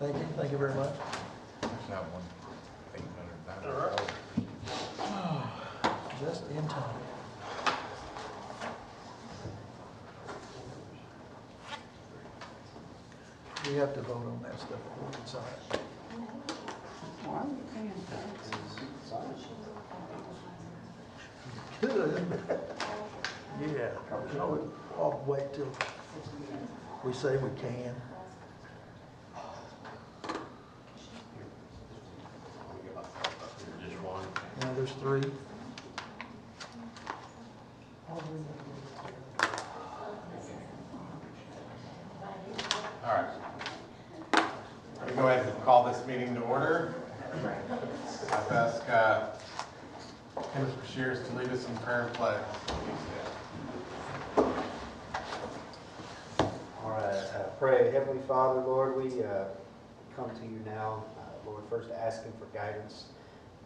Thank you very much. That one, 800,000. Just in time. We have to vote on that stuff before we decide. Why are we paying taxes? Good. Yeah, no, I'll wait till we say we can. Just one. Now there's three. All right. Let me go ahead and call this meeting to order. I've asked Kenneth Shears to lead us in prayer and pledge. All right, pray. Heavenly Father, Lord, we come to you now, Lord, first asking for guidance,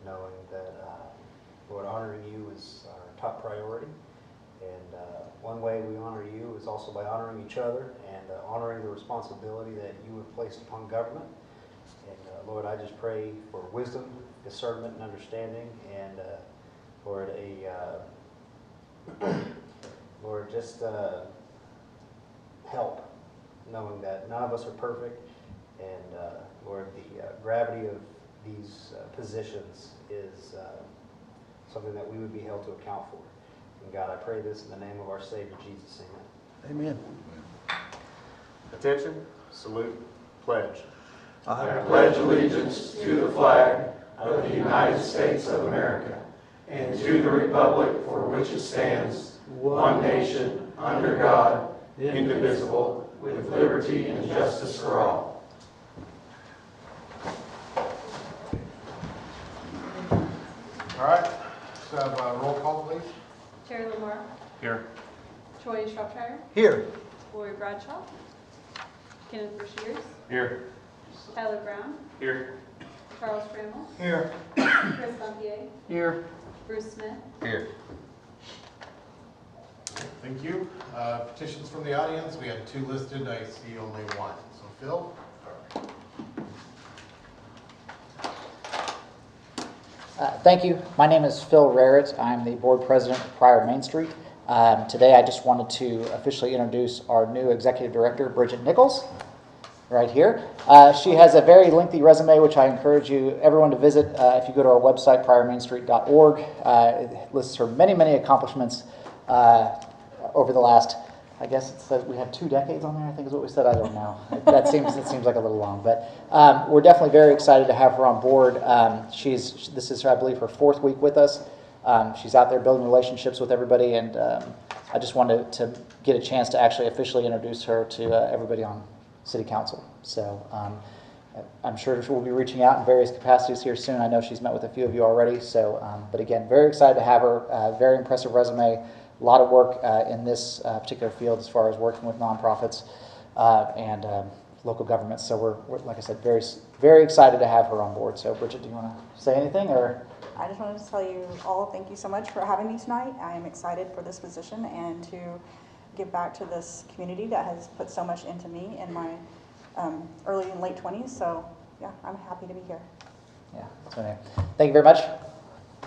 knowing that, Lord, honoring you is our top priority. And one way we honor you is also by honoring each other and honoring the responsibility that you have placed upon government. And Lord, I just pray for wisdom, discernment, and understanding, and Lord, Lord, just help, knowing that none of us are perfect, and Lord, the gravity of these positions is something that we would be held to account for. And God, I pray this in the name of our Savior, Jesus, amen. Amen. Attention, salute, pledge. I pledge allegiance to the flag of the United States of America and to the republic for which it stands, one nation, under God, indivisible, with liberty and justice for all. All right. So have a roll call, please. Terry Lamar, Here. Troy Shropshire, Here. Lori Bradshaw, Kenneth Shears, Here. Tyler Brown, Here. Charles Trammell, Here. Chris Bumpier, Here. Bruce Smith. Here. Thank you. Petitions from the audience. We had 2 listed. I see only 1. So Phil? Thank you. My name is Phil Rarrett. I'm the board president of Pryor Main Street. Today I just wanted to officially introduce our new executive director, Bridget Nichols, right here. She has a very lengthy resume, which I encourage everyone to visit. If you go to our website, pryormainstreet.org, it lists her many, many accomplishments over the last, I guess it says we have 2 decades on there, I think is what we said. I don't know. That seems like a little long, but we're definitely very excited to have her on board. This is, I believe, her 4th week with us. She's out there building relationships with everybody, and I just wanted to get a chance to actually officially introduce her to everybody on City Council. So I'm sure we'll be reaching out in various capacities here soon. I know she's met with a few of you already. So, but again, very excited to have her. Very impressive resume. A lot of work in this particular field as far as working with nonprofits and local governments. So we're like I said, very, very excited to have her on board. So Bridget, do you want to say anything, or? I just wanted to tell you all thank you so much for having me tonight. I am excited for this position and to give back to this community that has put so much into me in my early and late 20s. So yeah, I'm happy to be here. Yeah, that's my name. Thank you very much. I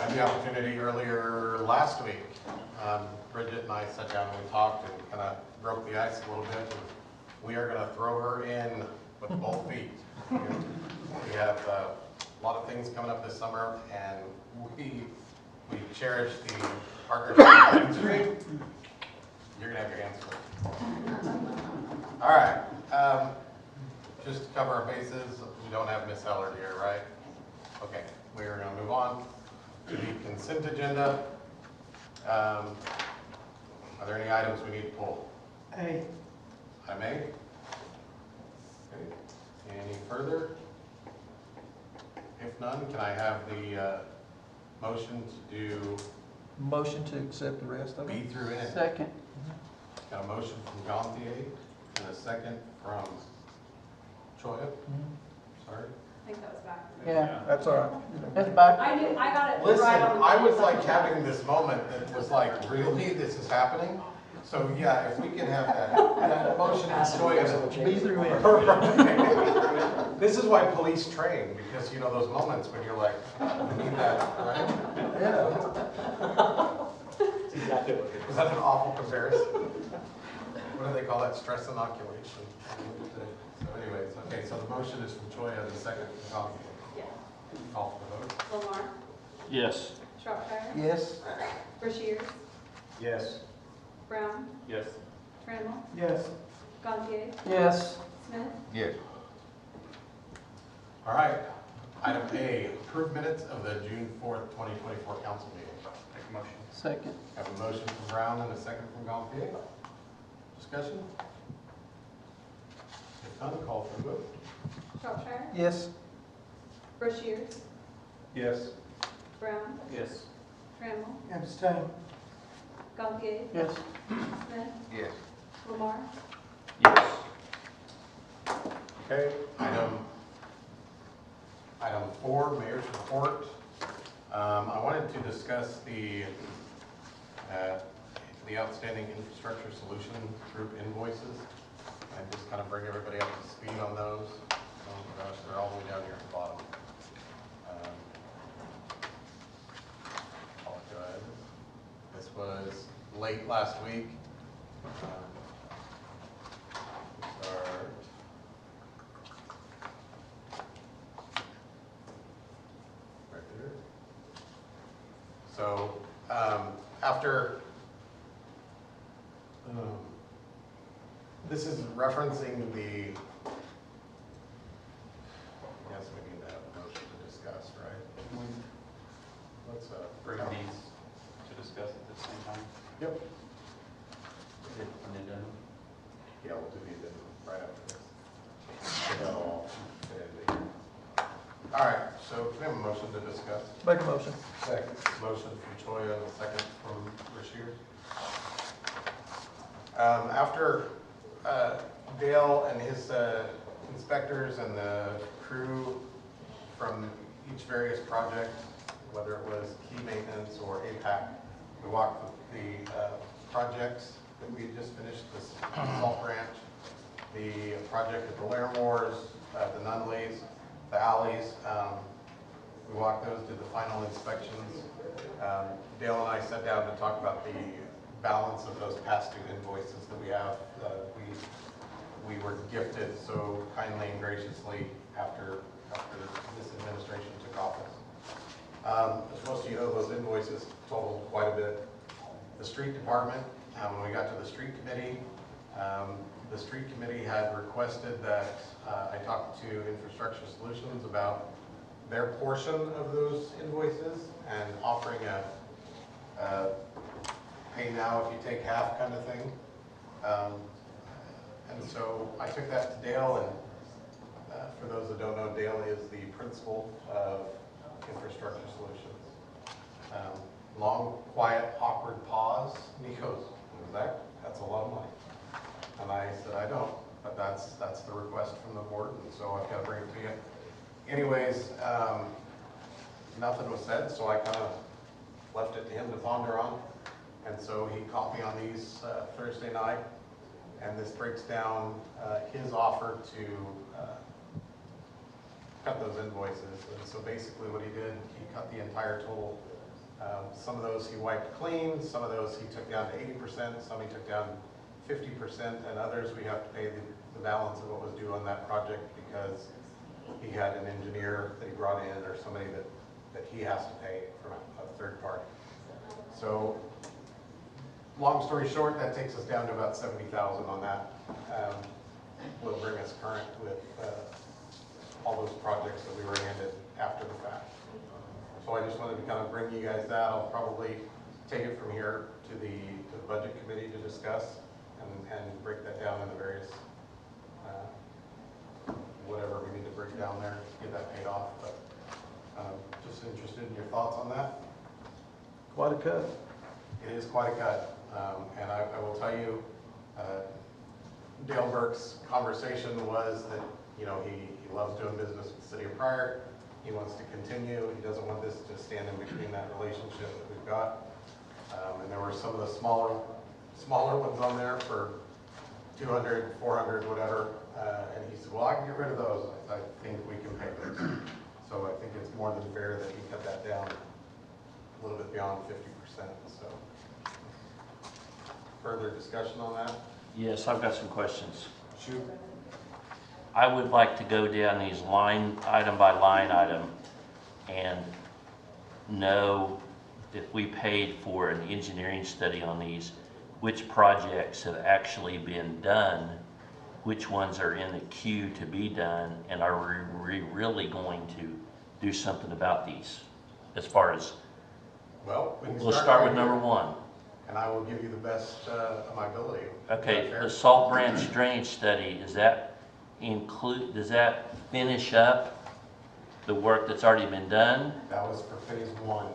had the opportunity earlier last week. Bridget and I sat down and we talked and kind of broke the ice a little bit. We are going to throw her in with both feet. We have a lot of things coming up this summer, and we cherish the partnership with Main Street. You're going to have your hands full. All right. Just to cover our bases, we don't have Miss Heller here, right? Okay. We are going to move on to the consent agenda. Are there any items we need to pull? A. Item A? Okay. Any further? If none, can I have the motion to do Motion to accept the rest of B it. through N? Second. Got a motion from Gantier and a second from Choya. Sorry. I think that was back. Yeah, that's all right. That's back. I got it Listen, right on the I was like having this moment that was like, really, this is happening? So, yeah, if we can have that motion to join us. Be through it. This is why police train, because you know those moments when you're like, we need that, right? Yeah. That's exactly what it Is that an awful comparison? What do they call that, stress inoculation? So anyways, okay, so the motion is from Choya, the second from Conklin. Yes. Call for the vote. Lamar, Yes. Shropshire, Yes. Brashears, Yes. Brown, Yes. Trammell, Yes. Gantier, Yes. Smith, Yes. All right, item A, approved minutes of the June 4th, 2024 council meeting. Make a motion. Second. Have a motion from Brown and a second from Gantier. Discussion? If none, call for the vote. Shropshire, Yes. Brashears, Yes. Brown, Yes. Trammell, Abstain. Gantier, Yes. Smith, Yes. Lamar, Yes. Okay, item 4, mayor's report. I wanted to discuss the outstanding infrastructure solution group invoices and just kind of bring everybody up to speed on those. Oh gosh, they're all the way down here at the bottom. Apologize. This was late last week. Start. Right there. So, after, this is referencing the, yes, we need to have a motion to discuss, right? Let's, Bring these to discuss at the same time. yep. And then, Yeah, we'll do the addendum right after this. All right, so can we have a motion to discuss? Make a motion. Second. Motion from Choya and a second from Brashear. After Dale and his inspectors and the crew from each various project, whether it was key maintenance or APAC, we walked the projects that we had just finished, this salt branch, the project at the Larimores, the Nunleys, the alleys. We walked those, did the final inspections. Dale and I sat down to talk about the balance of those past due invoices that we have. We were gifted so kindly and graciously after this administration took office. As most of you know, those invoices totaled quite a bit. The street department, when we got to the street committee had requested that I talk to Infrastructure Solutions about their portion of those invoices and offering a pay now if you take half kind of thing. And so I took that to Dale, and for those that don't know, Dale is the principal of Infrastructure Solutions. Long, quiet, awkward pause, and he goes, that's a lot of money. And I said, I don't, but that's the request from the board, and so I've got to bring it to you. Anyways, nothing was said, so I kind of left it to him to ponder on. And so he caught me on these Thursday night, and this breaks down his offer to cut those invoices. And so basically what he did, he cut the entire total. Some of those he wiped clean, some of those he took down to 80%, some he took down 50%, and others we have to pay the balance of what was due on that project because he had an engineer that he brought in or somebody that he has to pay from a third party. So long story short, that takes us down to about 70,000 on that. Will bring us current with all those projects that we were handed after the fact. So I just wanted to kind of bring you guys that. I'll probably take it from here to the budget committee to discuss and break that down into various whatever we need to break down there to get that paid off. But just interested in your thoughts on that. Quite a cut. It is quite a cut, and I will tell you, Dale Burke's conversation was that he loves doing business with the city of Pryor. He wants to continue. He doesn't want this to stand in between that relationship that we've got. And there were some of the smaller smaller ones on there for 200, 400, whatever. And he said, well, I can get rid of those. I think we can pay those. So I think it's more than fair that he cut that down a little bit beyond 50%. So further discussion on that? Yes, I've got some questions. Shoot. I would like to go down these line, item by line item, and know if we paid for an engineering study on these, which projects have actually been done, which ones are in the queue to be done, and are we really going to do something about these? As far as, Well, we can we'll start with right number here, one. and I will give you the best of my ability. Okay, Is that fair? the Salt Branch drainage study, does that finish up the work that's already been done? That was for phase 1.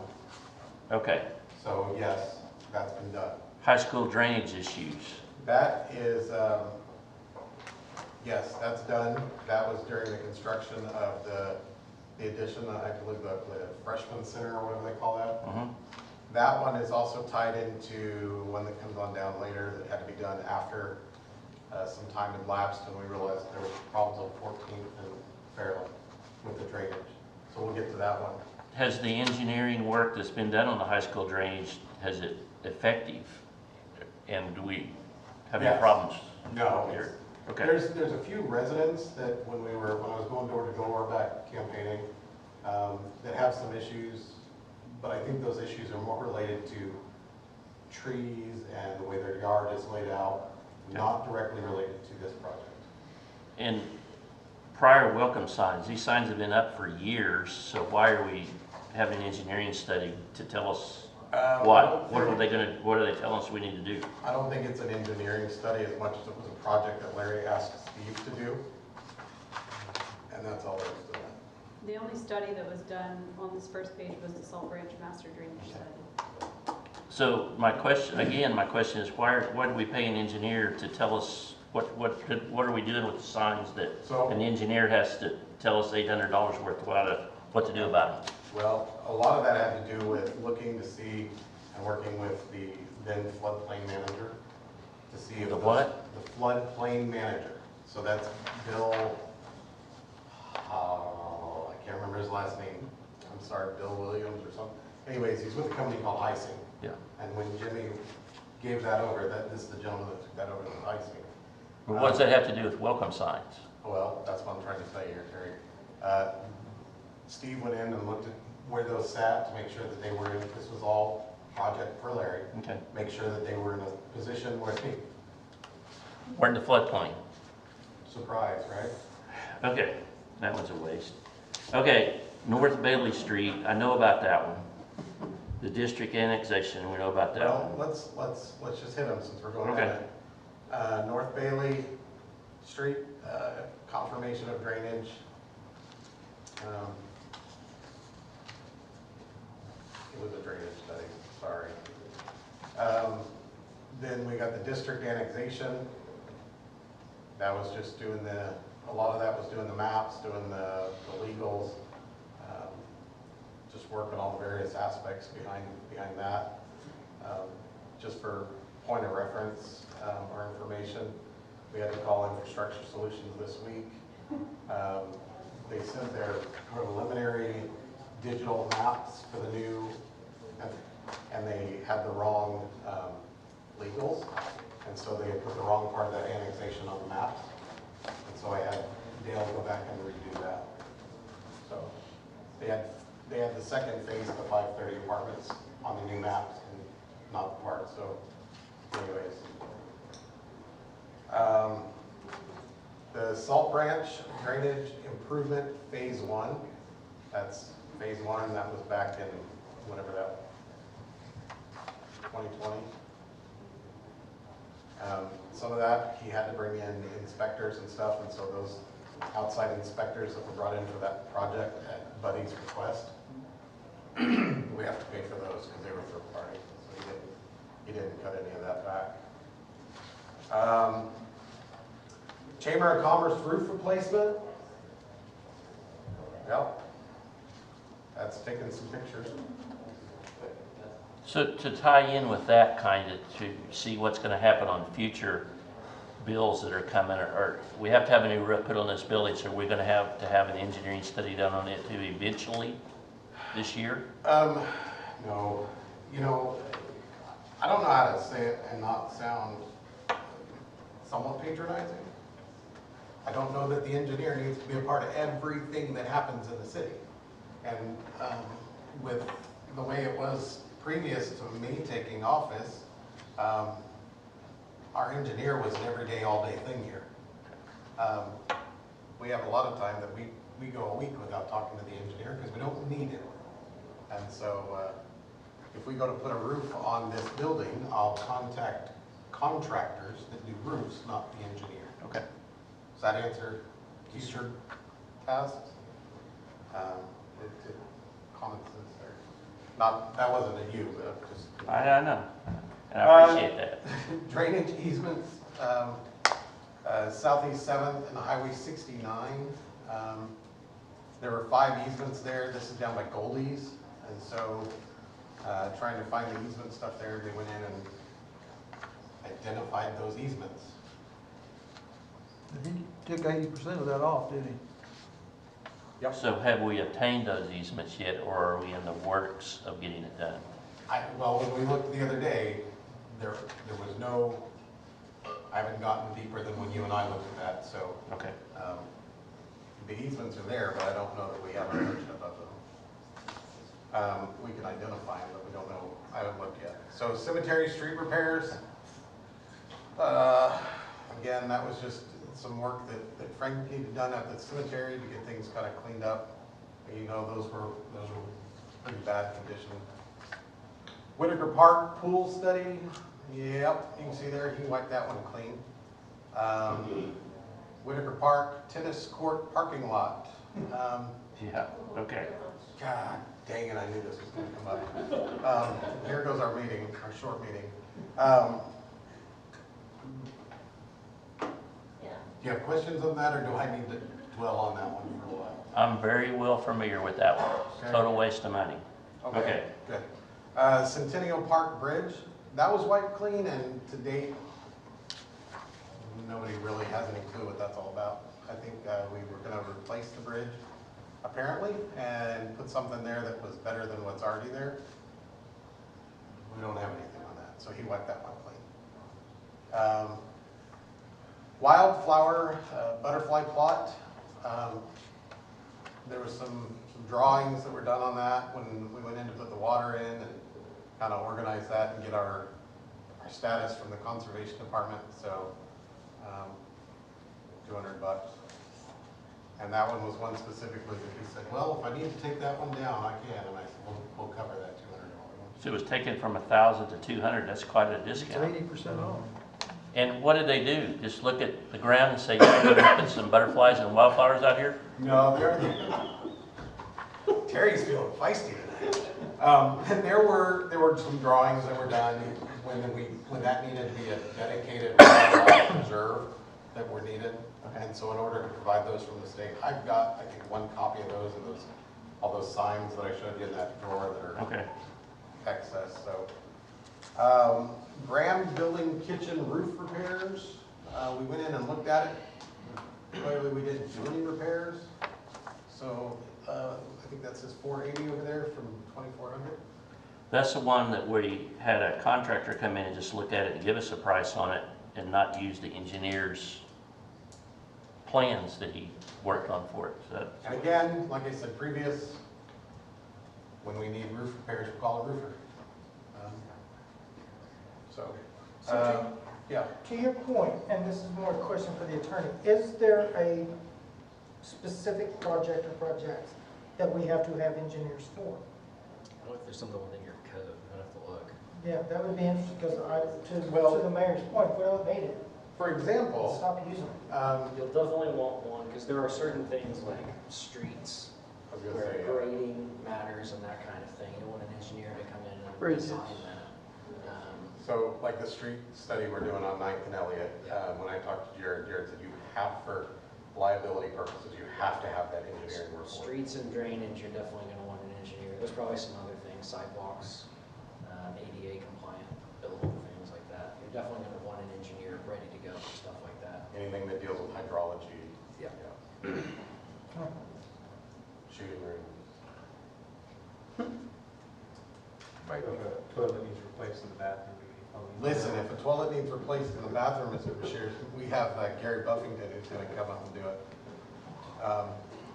Okay. So yes, that's been done. High school drainage issues. That is, yes, that's done. That was during the construction of the addition, I believe the freshman center or whatever they call that. Mhm. That one is also tied into one that comes on down later that had to be done after some time had lapsed, and we realized there were problems on 14th and Fairland with the drainage. So we'll get to that one. Has the engineering work that's been done on the high school drainage, has it effective? And do we have any Yes. problems No, here? Okay. There's a few residents that when I was going door to door back campaigning, that have some issues, but I think those issues are more related to trees and the way their yard is laid out, not directly related to this project. And prior welcome signs, these signs have been up for years, so why are we having an engineering study to tell us what? What are they telling us we need to do? I don't think it's an engineering study as much as it was a project that Larry asked Steve to do. And that's all there is to that. The only study that was done on this first page was the Salt Branch Master Drainage Study. So my question is why do we pay an engineer to tell us what are we doing with the signs that So- an engineer has to tell us $800 worth of what to do about them? Well, a lot of that had to do with looking to see and working with the then floodplain manager to see if The what? The floodplain manager. So that's Bill, I can't remember his last name. I'm sorry, Bill Williams or something. Anyways, he's with a company called Icing. Yeah. And when Jimmy gave that over, this is the gentleman that took that over to Icing. But what does that have to do with welcome signs? Well, that's what I'm trying to tell you here, Terry. Steve went in and looked at where those sat to make sure that they were in, this was all project for Larry. Okay. Make sure that they were in a position where, hey, We're in the floodplain. surprise, right? Okay, that one's a waste. Okay, North Bailey Street, I know about that one. The district annexation, we know about that Well, one. let's just hit them since we're going on Okay. it. North Bailey Street, confirmation of drainage. It was a drainage study, sorry. Then we got the district annexation. That was just doing a lot of that was doing the maps, doing the legals, just working all the various aspects behind that. Just for point of reference or information, we had to call Infrastructure Solutions this week. They sent their preliminary digital maps for the new, and they had the wrong legals, and so they had put the wrong part of that annexation on the maps. And so I had Dale go back and redo that. So they had the second phase of the 530 apartments on the new maps and not the part, so anyways. The Salt Branch Drainage Improvement Phase 1, that's Phase 1, that was back in whatever that, 2020. Some of that, he had to bring in inspectors and stuff, and so those outside inspectors that were brought in for that project at Buddy's request, we have to pay for those because they were third party, so he didn't cut any of that back. Chamber of Commerce roof replacement. Yep. That's taking some pictures. So to tie in with that kind of, to see what's gonna happen on future bills that are coming, or we have to have a new roof put on this building, so we're gonna have to have an engineering study done on it too eventually this year? No, you know, I don't know how to say it and not sound somewhat patronizing. I don't know that the engineer needs to be a part of everything that happens in the city. And with the way it was previous to me taking office, our engineer was an everyday, all-day thing here. We have a lot of time that we go a week without talking to the engineer because we don't need him. And so if we go to put a roof on this building, I'll contact contractors that do roofs, not the engineer. Okay. Does that answer future tasks? Common sense there. Not, that wasn't a you, but just. I know, and I appreciate that. Drainage easements, Southeast 7th and Highway 69. There were 5 easements there. This is down by Goldie's. And so trying to find the easement stuff there, they went in and identified those easements. He took 80% of that off, didn't he? Yep. So have we obtained those easements yet, or are we in the works of getting it done? Well, when we looked the other day, there was no, I haven't gotten deeper than when you and I looked at that, so. Okay. The easements are there, but I don't know that we have ownership of them. We can identify them, but we don't know, I haven't looked yet. So cemetery street repairs, again, that was just some work that Frank needed done at the cemetery to get things kind of cleaned up. You know, those were pretty bad condition. Whitaker Park pool study, yep, you can see there, he wiped that one clean. Whitaker Park tennis court parking lot. Yeah, okay. God dang it, I knew this was gonna come up. Here goes our meeting, our short meeting. Do you have questions on that, or do I need to dwell on that one for a while? I'm very well familiar with that one. Okay. Total waste of money. Okay. Good. Centennial Park Bridge, that was wiped clean, and to date, nobody really has any clue what that's all about. I think we were gonna replace the bridge, apparently, and put something there that was better than what's already there. We don't have anything on that, so he wiped that one clean. Wildflower butterfly plot. There was some drawings that were done on that when we went in to put the water in and kind of organize that and get our status from the conservation department. So $200. And that one was one specifically that he said, well, if I need to take that one down, I can. And I said, we'll cover that $200 one. So it was taken from 1,000 to 200. That's quite a It's discount. 80% off. And what did they do? Just look at the ground and say, yeah, we're gonna put some butterflies and wildflowers out here? No, Terry's feeling feisty tonight. There were some drawings that were done when that needed to be a dedicated wildlife reserve that were needed. And so in order to provide those from the state, I've got, I think, one copy of those and all those signs that I showed you in that drawer that are Okay. excess. So Graham Building kitchen roof repairs. We went in and looked at it. Clearly, we didn't do any repairs. So I think that says 480 over there from 2400. That's the one that we had a contractor come in and just look at it and give us a price on it and not use the engineer's plans that he worked on for it. So And again, like I said previous, when we need roof repairs, we call a roofer. Yeah. To your point, and this is more a question for the attorney, is there a specific project or projects that we have to have engineers for? I don't know if there's something within your code, I'd have to look. Yeah, that would be interesting, because to the mayor's point, if we don't need it, For example, stop using it. You'll definitely want one, because there are certain things like streets, I was gonna where say, grading matters and that kind of thing. You want an engineer to come in and Bridges. design that. so like the street study we're doing on 9th and Elliott, when I talked to Jared said you have, for liability purposes, you have to have that engineering report. Streets and drainage, you're definitely going to want an engineer. There's probably some other things, sidewalks, Shooting range. If a toilet needs replaced in the bathroom, we probably. Listen, if a toilet needs replaced in the bathroom, Mr. Bashir, we have Gary Buffington who's gonna come up and do it.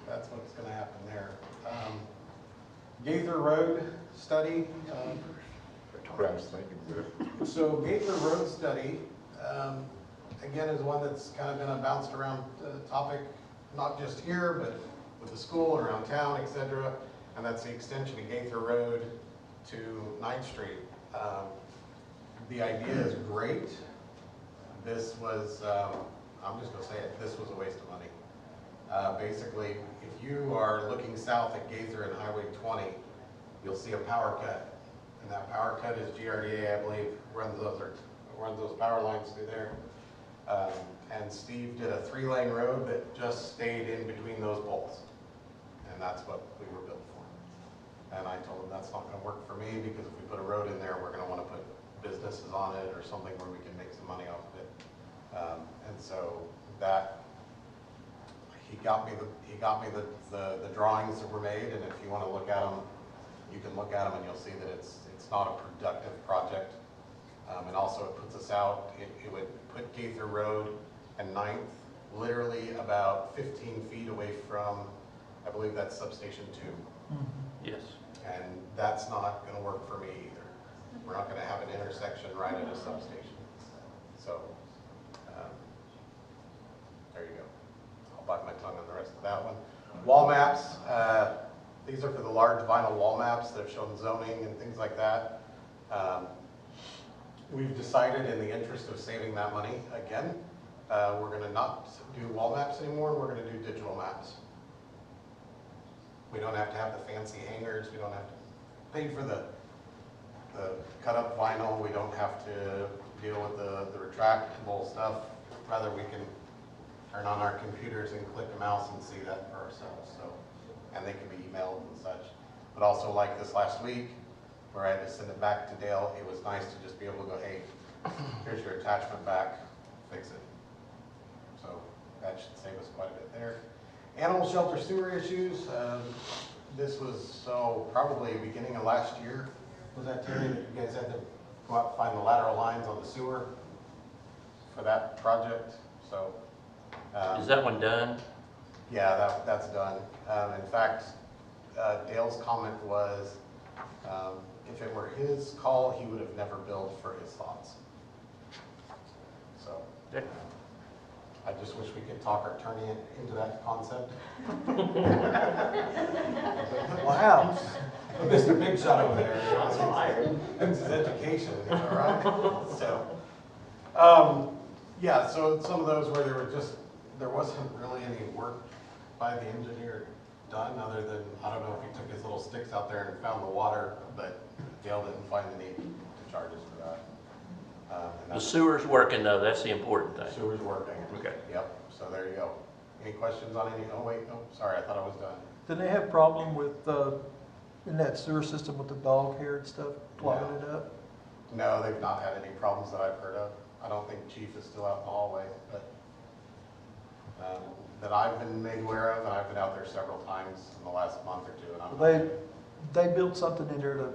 That's what's gonna happen there. Gaither Road study. So Gaither Road study, again, is one that's kind of been a bounced around topic, not just here, but with the school and around town, etc. And that's the extension of Gaither Road to 9th Street. The idea is great. This was, I'm just gonna say it, this was a waste of money. Basically, if you are looking south at Gaither and Highway 20, you'll see a power cut. And that power cut is GRDA, I believe, runs those power lines through there. And Steve did a 3-lane road that just stayed in between those poles. And that's what we were built for. And I told him that's not gonna work for me, because if we put a road in there, we're gonna wanna put businesses on it or something where we can make some money off of it. And so that, he got me the drawings that were made, and if you wanna look at them, you can look at them and you'll see that it's not a productive project. And also it puts us out, it would put Gaither Road and 9th literally about 15 feet away from, I believe that's substation 2. Yes. And that's not gonna work for me either. We're not gonna have an intersection right at a substation. So, there you go. I'll bite my tongue on the rest of that one. Wall maps, these are for the large vinyl wall maps that have shown zoning and things like that. We've decided, in the interest of saving that money, again, we're gonna not do wall maps anymore, we're gonna do digital maps. We don't have to have the fancy hangers, we don't have to pay for the cut up vinyl, we don't have to deal with the retractable stuff. Rather, we can turn on our computers and click a mouse and see that for ourselves. So, and they can be emailed and such. But also, like this last week, where I had to send it back to Dale, it was nice to just be able to go, hey, here's your attachment back, fix it. So that should save us quite a bit there. Animal shelter sewer issues. This was probably beginning of last year. Was that Terry that you guys had to go out and find the lateral lines on the sewer for that project? So Is that one done? yeah, that's done. In fact, Dale's comment was, if it were his call, he would have never billed for his thoughts. So Okay. I just wish we could talk our attorney into that concept. Wow. Mr. Big Shot over there. It's his education, all right? So, yeah, so some of those where there wasn't really any work by the engineer done, other than, I don't know if he took his little sticks out there and found the water, but Dale didn't find any charges for that. And The that's- sewer's working though, that's the important thing. Sewer's working. Okay. Yep, so there you go. Any questions on any, oh wait, no, sorry, I thought I was done. Did they have problem with, in that sewer system with the dog hair and stuff, clogging it up? No, they've not had any problems that I've heard of. I don't think Chief is still out in the hallway, but that I've been made aware of, and I've been out there several times in the last month or two, and I'm. They built something in there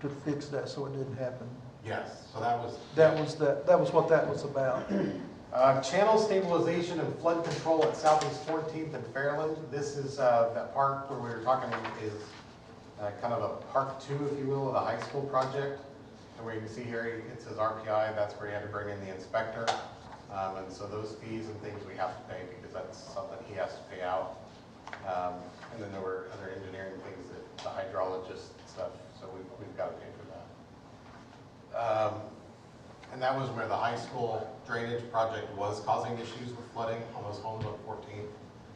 to fix that so it didn't happen. Yes, so that was. That was what that was about. Channel stabilization and flood control at Southeast 14th and Fairland. This is that park where we were talking is kind of a part 2, if you will, of the high school project. And where you can see here, it says RPI, that's where you had to bring in the inspector. And so those fees and things we have to pay because that's something he has to pay out. And then there were other engineering things that the hydrologist stuff, so we've got to pay for that. And that was where the high school drainage project was causing issues with flooding on those homes on 14th,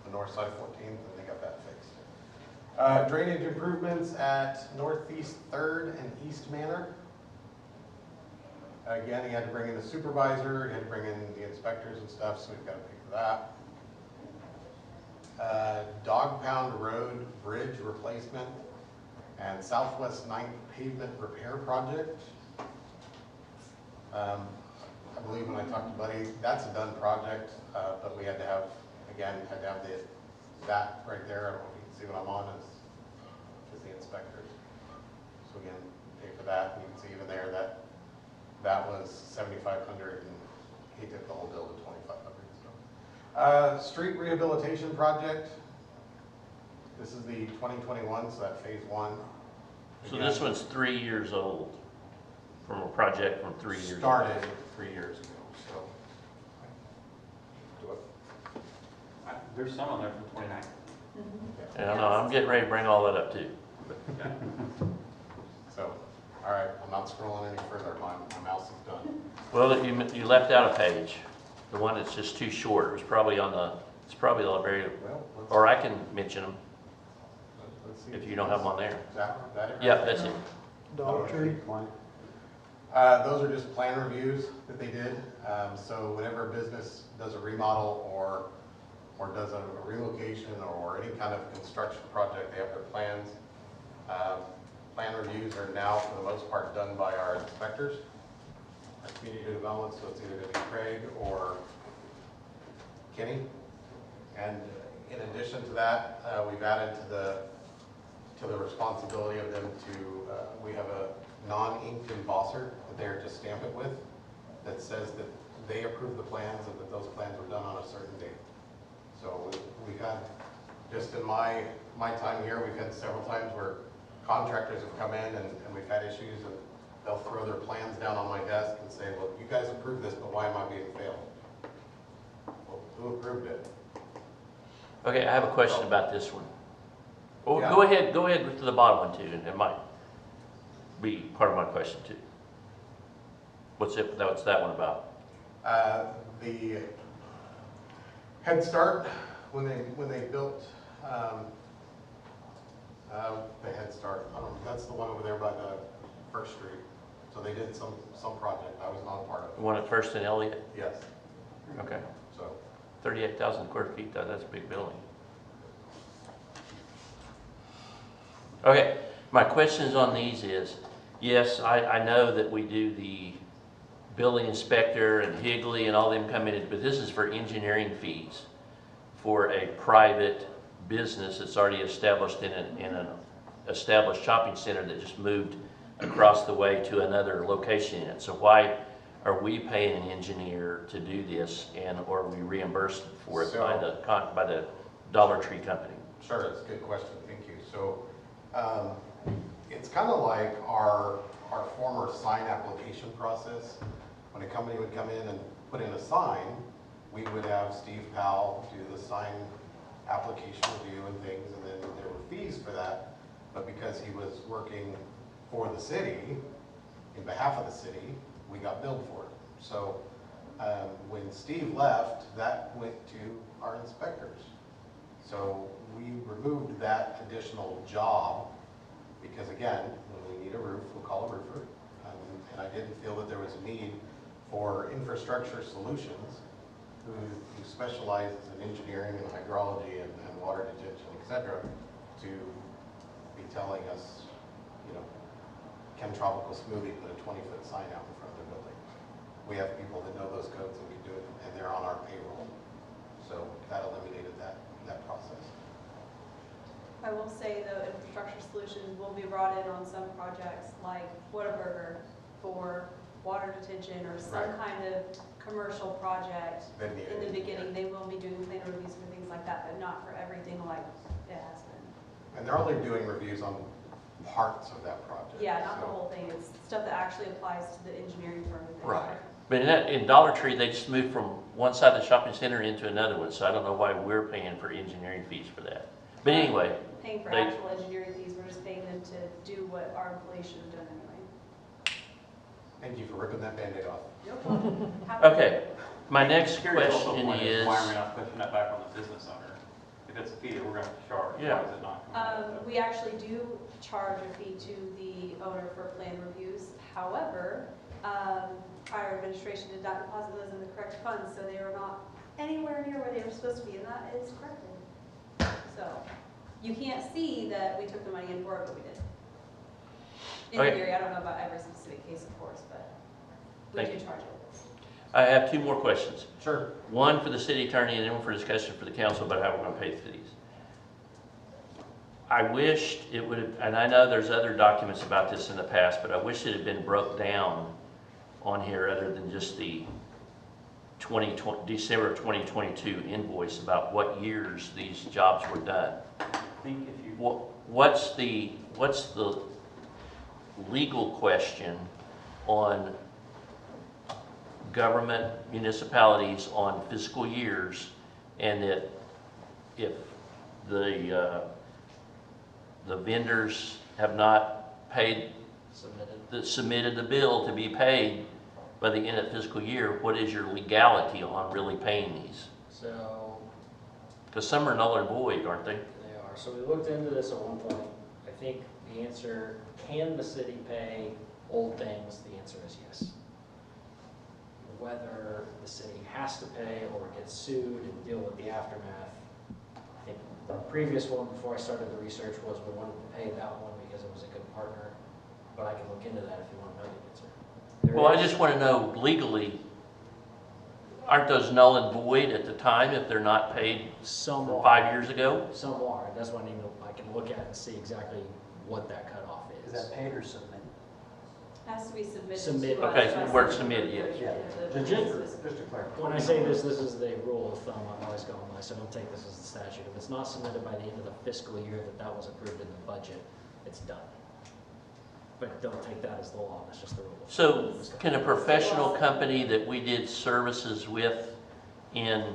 the north side of 14th, and they got that fixed. Drainage improvements at Northeast 3rd and East Manor. Again, he had to bring in the supervisor, he had to bring in the inspectors and stuff, so we've got to pay for that. Dog Pound Road Bridge replacement and Southwest 9th pavement repair project. I believe when I talked to Buddy, that's a done project, but we had to have, again, the that right there, I don't know if you can see what I'm on, is the inspectors. So again, pay for that, and you can see even there that was 7,500, and he took the whole bill to 2,500. So, street rehabilitation project. This is the 2021, so that phase 1. So this one's 3 years old, from a project from 3 years ago. Started 3 years ago, so. Do it. There's some on there from 29. I don't know, I'm getting ready to bring all that up too. So, all right, I'm not scrolling any further. My mouse is done. Well, you left out a page, the one that's just too short. It was probably on the, it's probably the very, Well, or I can mention them let's see. if you don't have them on there. That it? Yeah, that's it. Dollar Tree. Those are just plan reviews that they did. So whenever a business does a remodel or does a relocation or any kind of construction project, they have their plans. Plan reviews are now, for the most part, done by our inspectors, our community development, so it's either going to be Craig or Kenny. And in addition to that, we've added to the responsibility of them to, we have a non-inked embosser that they're to stamp it with that says that they approve the plans and that those plans were done on a certain date. So we've had, just in my time here, we've had several times where contractors have come in and we've had issues, and they'll throw their plans down on my desk and say, well, you guys approved this, but why am I being failed? Well, who approved it? Okay, I have a question about this one. Oh, Yeah. go ahead to the bottom one too, and it might be part of my question too. What's that one about? The Head Start, when they built the Head Start, that's the one over there by the First Street. So they did some project. I was not a part of it. The one at First and Elliott? Yes. Okay. So 38,000 square feet, that's a big building. Okay, my questions on these is, yes, I know that we do the building inspector and Higley and all them come in, but this is for engineering fees for a private business that's already established in an established shopping center that just moved across the way to another location in it. So why are we paying an engineer to do this, or are we reimbursed for it by the Dollar Tree company? sure, it's a good question. Thank you. So it's kind of like our former sign application process. When a company would come in and put in a sign, we would have Steve Powell do the sign application review and things, and then there were fees for that. But because he was working for the city, in behalf of the city, we got billed for it. So when Steve left, that went to our inspectors. So we removed that additional job because, again, when we need a roof, we'll call a roofer. And I didn't feel that there was a need for Infrastructure Solutions, who specializes in engineering and hydrology and water detention, et cetera, to be telling us, you know, can Tropical Smoothie put a 20-foot sign out in front of their building? We have people that know those codes and can do it, and they're on our payroll. So that eliminated that process. I will say though, Infrastructure Solutions will be brought in on some projects like Whataburger for water detention or some Right. kind of commercial project. Then the In the engineer. beginning, they will be doing plan reviews for things like that, but not for everything like it has been. And they're only doing reviews on parts of that project. Yeah, not the So- whole thing. It's stuff that actually applies to the engineering firm. that they Right. hire. But in Dollar Tree, they just moved from one side of the shopping center into another one, so I don't know why we're paying for engineering fees for that. But anyway, Paying for They- actual engineering fees, we're just paying them to do what our employees should have done anyway. Thank you for ripping that Band-Aid off. No problem. okay, my next Curious also question point is, Why are we not pushing that back on the business owner? If it's a fee that we're going to charge, why Yeah. is it not coming out of that? We actually do charge a fee to the owner for plan reviews. However, prior administration did not deposit those in the correct funds, so they were not anywhere near where they were supposed to be, and that is corrected. So you can't see that we took the money in for it, but we did. In Okay. theory, I don't know about every specific case, of course, but we Thank do charge it. I have two more questions. Sure. One for the city attorney and then one for discussion for the council about how we're going to pay for these. I wished it would have, and I know there's other documents about this in the past, but I wish it had been broke down on here other than just the December of 2022 invoice about what years these jobs were done. I think if you, What's the legal question on government municipalities on fiscal years, and that if the vendors have not paid, submitted the bill to be paid by the end of the fiscal year, what is your legality on really paying these? so Because some are null and void, aren't they? they are. So we looked into this at one point. I think the answer, can the city pay old things? The answer is yes. Whether the city has to pay or gets sued and deal with the aftermath, I think the previous one before I started the research was we wanted to pay that one because it was a good partner, but I can look into that if you want to know the answer. Well, I just want to know legally, aren't those null and void at the time if they're not paid Some from are. 5 years ago? Some are. That's what I can look at and see exactly what that cutoff is. Is that paid or submitted? Has to be submitted Submit. to us. Okay, by word some- submitted, yes. Yeah. the- Just to clarify. When I say this is the rule of thumb I'm always going by, so don't take this as the statute. If it's not submitted by the end of the fiscal year that was approved in the budget, it's done. But don't take that as the law, that's just the rule. So can a professional company that we did services with in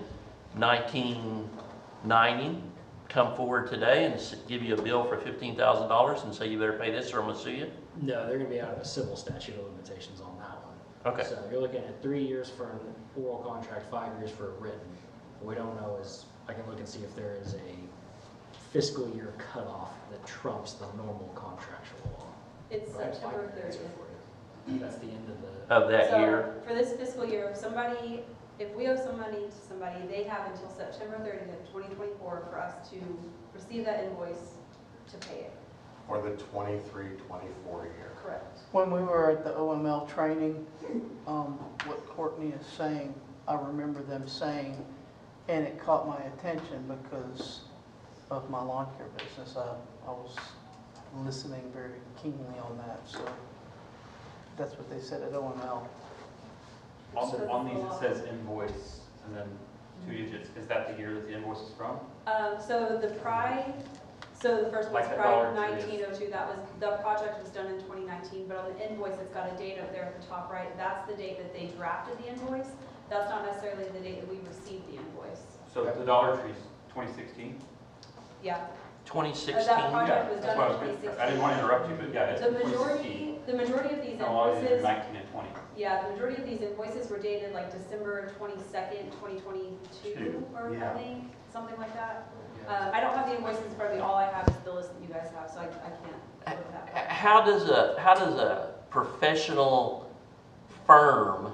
1990 come forward today and give you a bill for $15,000 and say you better pay this or I'm gonna sue you? No, they're gonna be out of a civil statute of limitations on that one. Okay. So you're looking at 3 years for an oral contract, 5 years for a written. What we don't know is, I can look and see if there is a fiscal year cutoff that trumps the normal contractual law. It's But I can September find an answer 30th. for you. That's the end of the. Of that So, year? for this fiscal year, if we owe some money to somebody, they have until September 30th, 2024 for us to receive that invoice to pay it. For the 23-24 year. Correct. When we were at the OML training, what Courtney is saying, I remember them saying, and it caught my attention because of my lawn care business. I was listening very keenly on that, so that's what they said at OML. On these, it says invoice and then 2 digits. Is that the year that the invoice is from? So the first one's Like the Pride dollar tree is- 1902, the project was done in 2019, but on the invoice, it's got a date up there at the top right. That's the date that they drafted the invoice. That's not necessarily the date that we received the invoice. So the Dollar Tree's 2016? Yeah. 2016? That project Yeah, was that's done what I in was 2016. I didn't want to interrupt you, but yeah, it's The 2016. majority of these And a lot of these are invoices, 19 and 20. yeah, the majority of these invoices were dated like December 22nd, 2022, or I Yeah. think, something like that. I don't have the invoices in front of me, all I have is the list that you guys have, so I can't look at that. How does a professional firm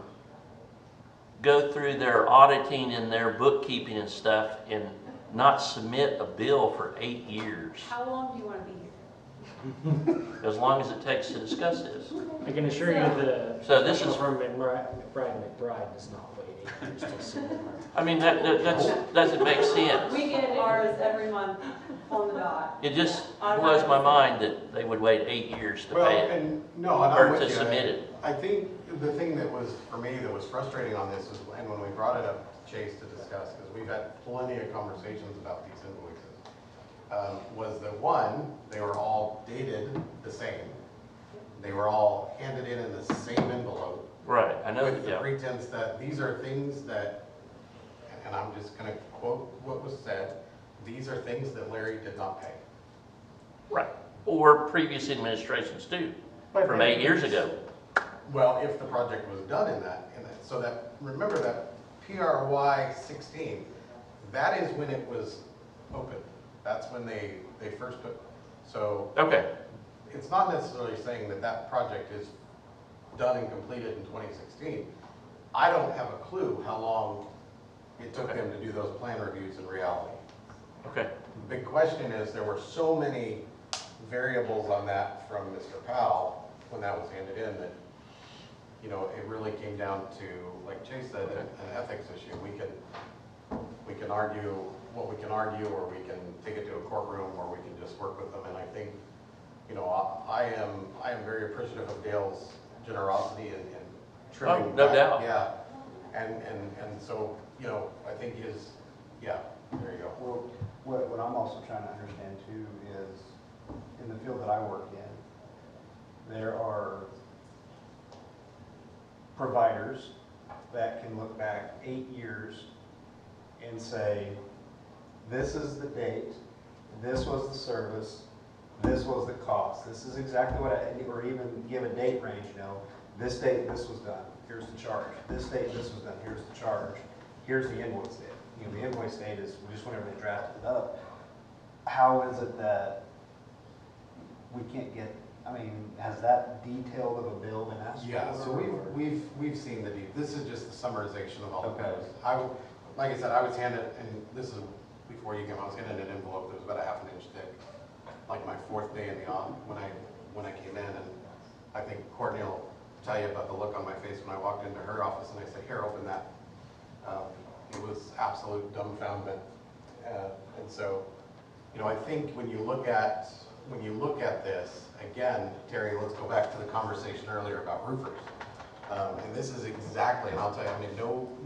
go through their auditing and their bookkeeping and stuff and not submit a bill for 8 years? How long do you want to be here? As long as it takes to discuss this. I can assure you the. So this is- From McBride does not wait 8 years to submit. I mean, that doesn't make sense. We get ours every month on the dot. It just blows my mind that they would wait 8 years to Well, pay it, and, no, and or I'm to with you. submit it. I think the thing that was, for me, that was frustrating on this is, and when we brought it up, Chase, to discuss, because we've had plenty of conversations about these invoices, was that one, they were all dated the same. They were all handed in the same envelope. Right, I know, With the yeah. pretense that these are things that, and I'm just gonna quote what was said, these are things that Larry did not pay. Right. Or previous administrations too, from 8 years ago. Well, if the project was done in that, so that, remember that PRY 16, that is when it was opened. That's when they first put, so Okay, it's not necessarily saying that that project is done and completed in 2016. I don't have a clue how long it took them to do those plan reviews in reality. okay. The big question is, there were so many variables on that from Mr. Powell when that was handed in that, you know, it really came down to, like Chase said, an ethics issue. We can argue what we can argue, or we can take it to a courtroom, or we can just work with them. And I think, you know, I am very appreciative of Dale's generosity and trimming. No back. doubt. Yeah, and so, you know, I think yeah, there you go. Well, what I'm also trying to understand too is, in the field that I work in, there are providers that can look back 8 years and say, this is the date, this was the service, this was the cost, this is exactly what or even give a date range, you know, this date this was done, here's the charge, this date this was done, here's the charge, here's the invoice date. You know, the invoice date is just whenever they drafted it up. How is it that we can't get, I mean, has that detailed of a bill been asked for? Yeah, so we've seen the deep. This is just the summarization of all of Okay. those. Like I said, I was handed, and this is before you came, I was handed an envelope that was about a ½ inch thick, like my 4th day in the office when I came in, and I think Courtney will tell you about the look on my face when I walked into her office and I said, here, open that. It was absolute dumbfoundment, and so, you know, I think when you look at this, again, Terry, let's go back to the conversation earlier about roofers. And this is exactly, and I'll tell you, I mean,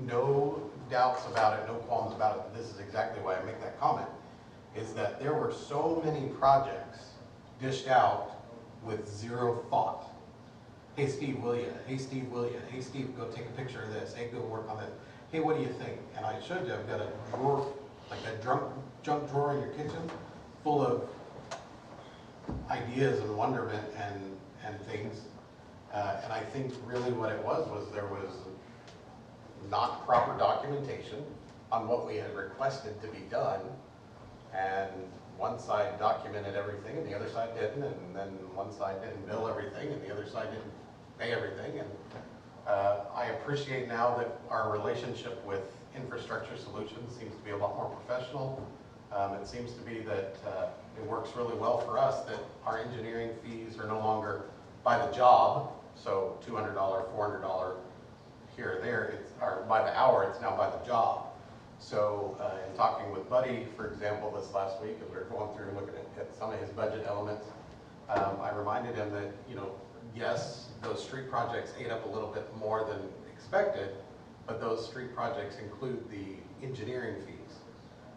no doubts about it, no qualms about it, this is exactly why I make that comment, is that there were so many projects dished out with zero thought. Hey, Steve, will you? Hey, Steve, will you? Hey, Steve, go take a picture of this. Hey, go work on this. Hey, what do you think? And I showed you, I've got a drawer, like a junk drawer in your kitchen, full of ideas and wonderment and things. And I think really what it was there was not proper documentation on what we had requested to be done. And one side documented everything and the other side didn't. And then one side didn't bill everything and the other side didn't pay everything. And I appreciate now that our relationship with Infrastructure Solutions seems to be a lot more professional. It seems to be that it works really well for us that our engineering fees are no longer by the job, so $200, $400 here or there, or by the hour, it's now by the job. So in talking with Buddy, for example, this last week, as we were going through looking at some of his budget elements, I reminded him that, you know, yes, those street projects ate up a little bit more than expected, but those street projects include the engineering fees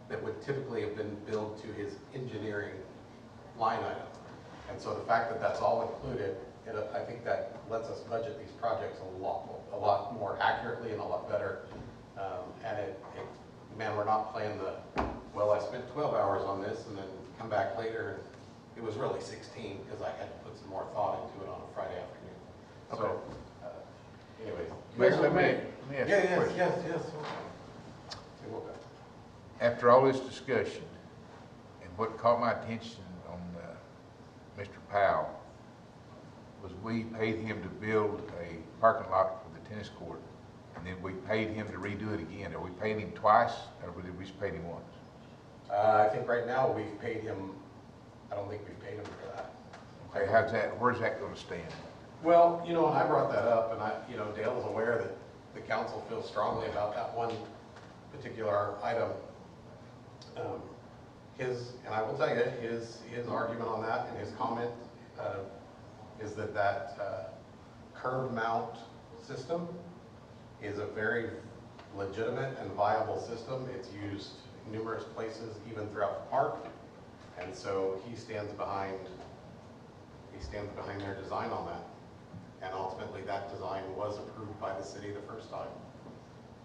that would typically have been billed to his engineering line item. And so the fact that that's all included, I think that lets us budget these projects a lot more accurately and a lot better. And man, we're not playing well, I spent 12 hours on this and then come back later and it was really 16 because I had to put some more thought into it on a Friday afternoon. So, anyways. Let me ask you a question. Yes. After all this discussion, and what caught my attention on Mr. Powell was we paid him to build a parking lot for the tennis court, and then we paid him to redo it again. Are we paying him twice, or did we just pay him once? I think right now we've paid him, I don't think we've paid him for that. Okay, where's that going to stand? Well, you know, I brought that up, and Dale is aware that the council feels strongly about that one particular item. And I will tell you, his argument on that and his comment is that curb mount system is a very legitimate and viable system. It's used in numerous places, even throughout the park. And so he stands behind their design on that. And ultimately that design was approved by the city the first time.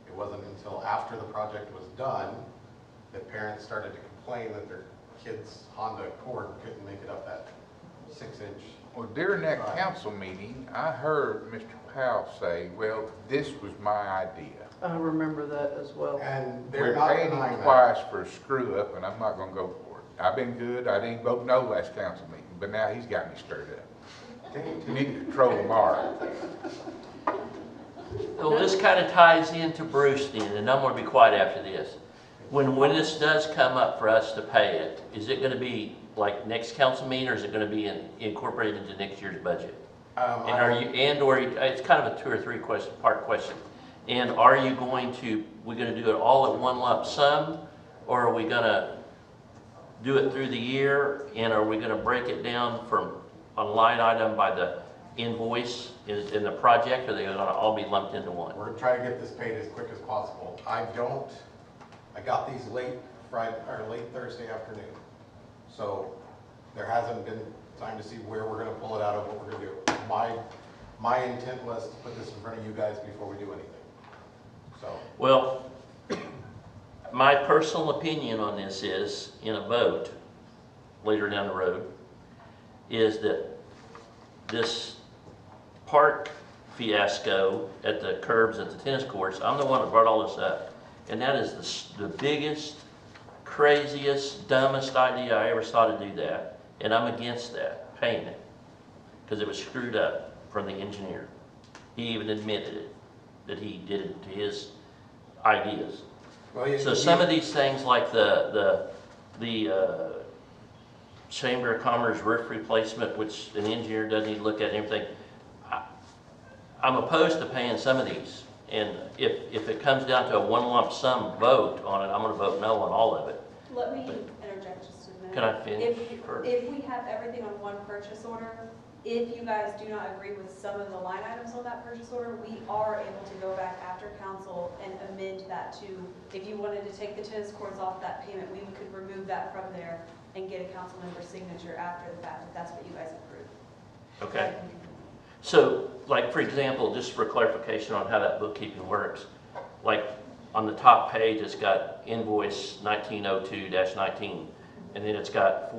It wasn't until after the project was done that parents started to complain that their kids' Honda Accord couldn't make it up that 6-inch. Well, during that council meeting, I heard Mr. Powell say, well, this was my idea. I remember that as well. And they're We're not paying him denying that. twice for a screw up, and I'm not gonna go for it. I've been good, I didn't vote no last council meeting, but now he's got me stirred up. You need to control the mark. Well, this kind of ties into Bruce then, and I'm going to be quiet after this. When this does come up for us to pay it, is it going to be like next council meeting, or is it going to be incorporated into next year's budget? It's kind of a 2 or 3 part question. And are you we're going to do it all at one lump sum, Or are we gonna do it through the year, and are we gonna break it down from a line item by the invoice in the project, or are they gonna all be lumped into one? We're gonna try to get this paid as quick as possible. I got these late Thursday afternoon. So there hasn't been time to see where we're gonna pull it out of, what we're gonna do. My intent was to put this in front of you guys before we do anything. So, Well, my personal opinion on this is, in a vote later down the road, is that this park fiasco at the curbs at the tennis courts, I'm the one that brought all this up. And that is the biggest, craziest, dumbest idea I ever saw to do that. And I'm against that, paying it, because it was screwed up from the engineer. He even admitted it, that he did it to his ideas. well, So some of these things like the Chamber of Commerce roof replacement, which an engineer doesn't need to look at and everything, I'm opposed to paying some of these. And if it comes down to a one lump sum vote on it, I'm gonna vote no on all of it. Let me interject just a minute. Can I finish first? If we have everything on one purchase order, if you guys do not agree with some of the line items on that purchase order, we are able to go back after council and amend that to, if you wanted to take the tennis courts off that payment, we could remove that from there and get a council member signature after the fact, if that's what you guys approve. Okay. So, like, for example, just for clarification on how that bookkeeping works, like, on the top page, it's got invoice 1902-19, and then it's got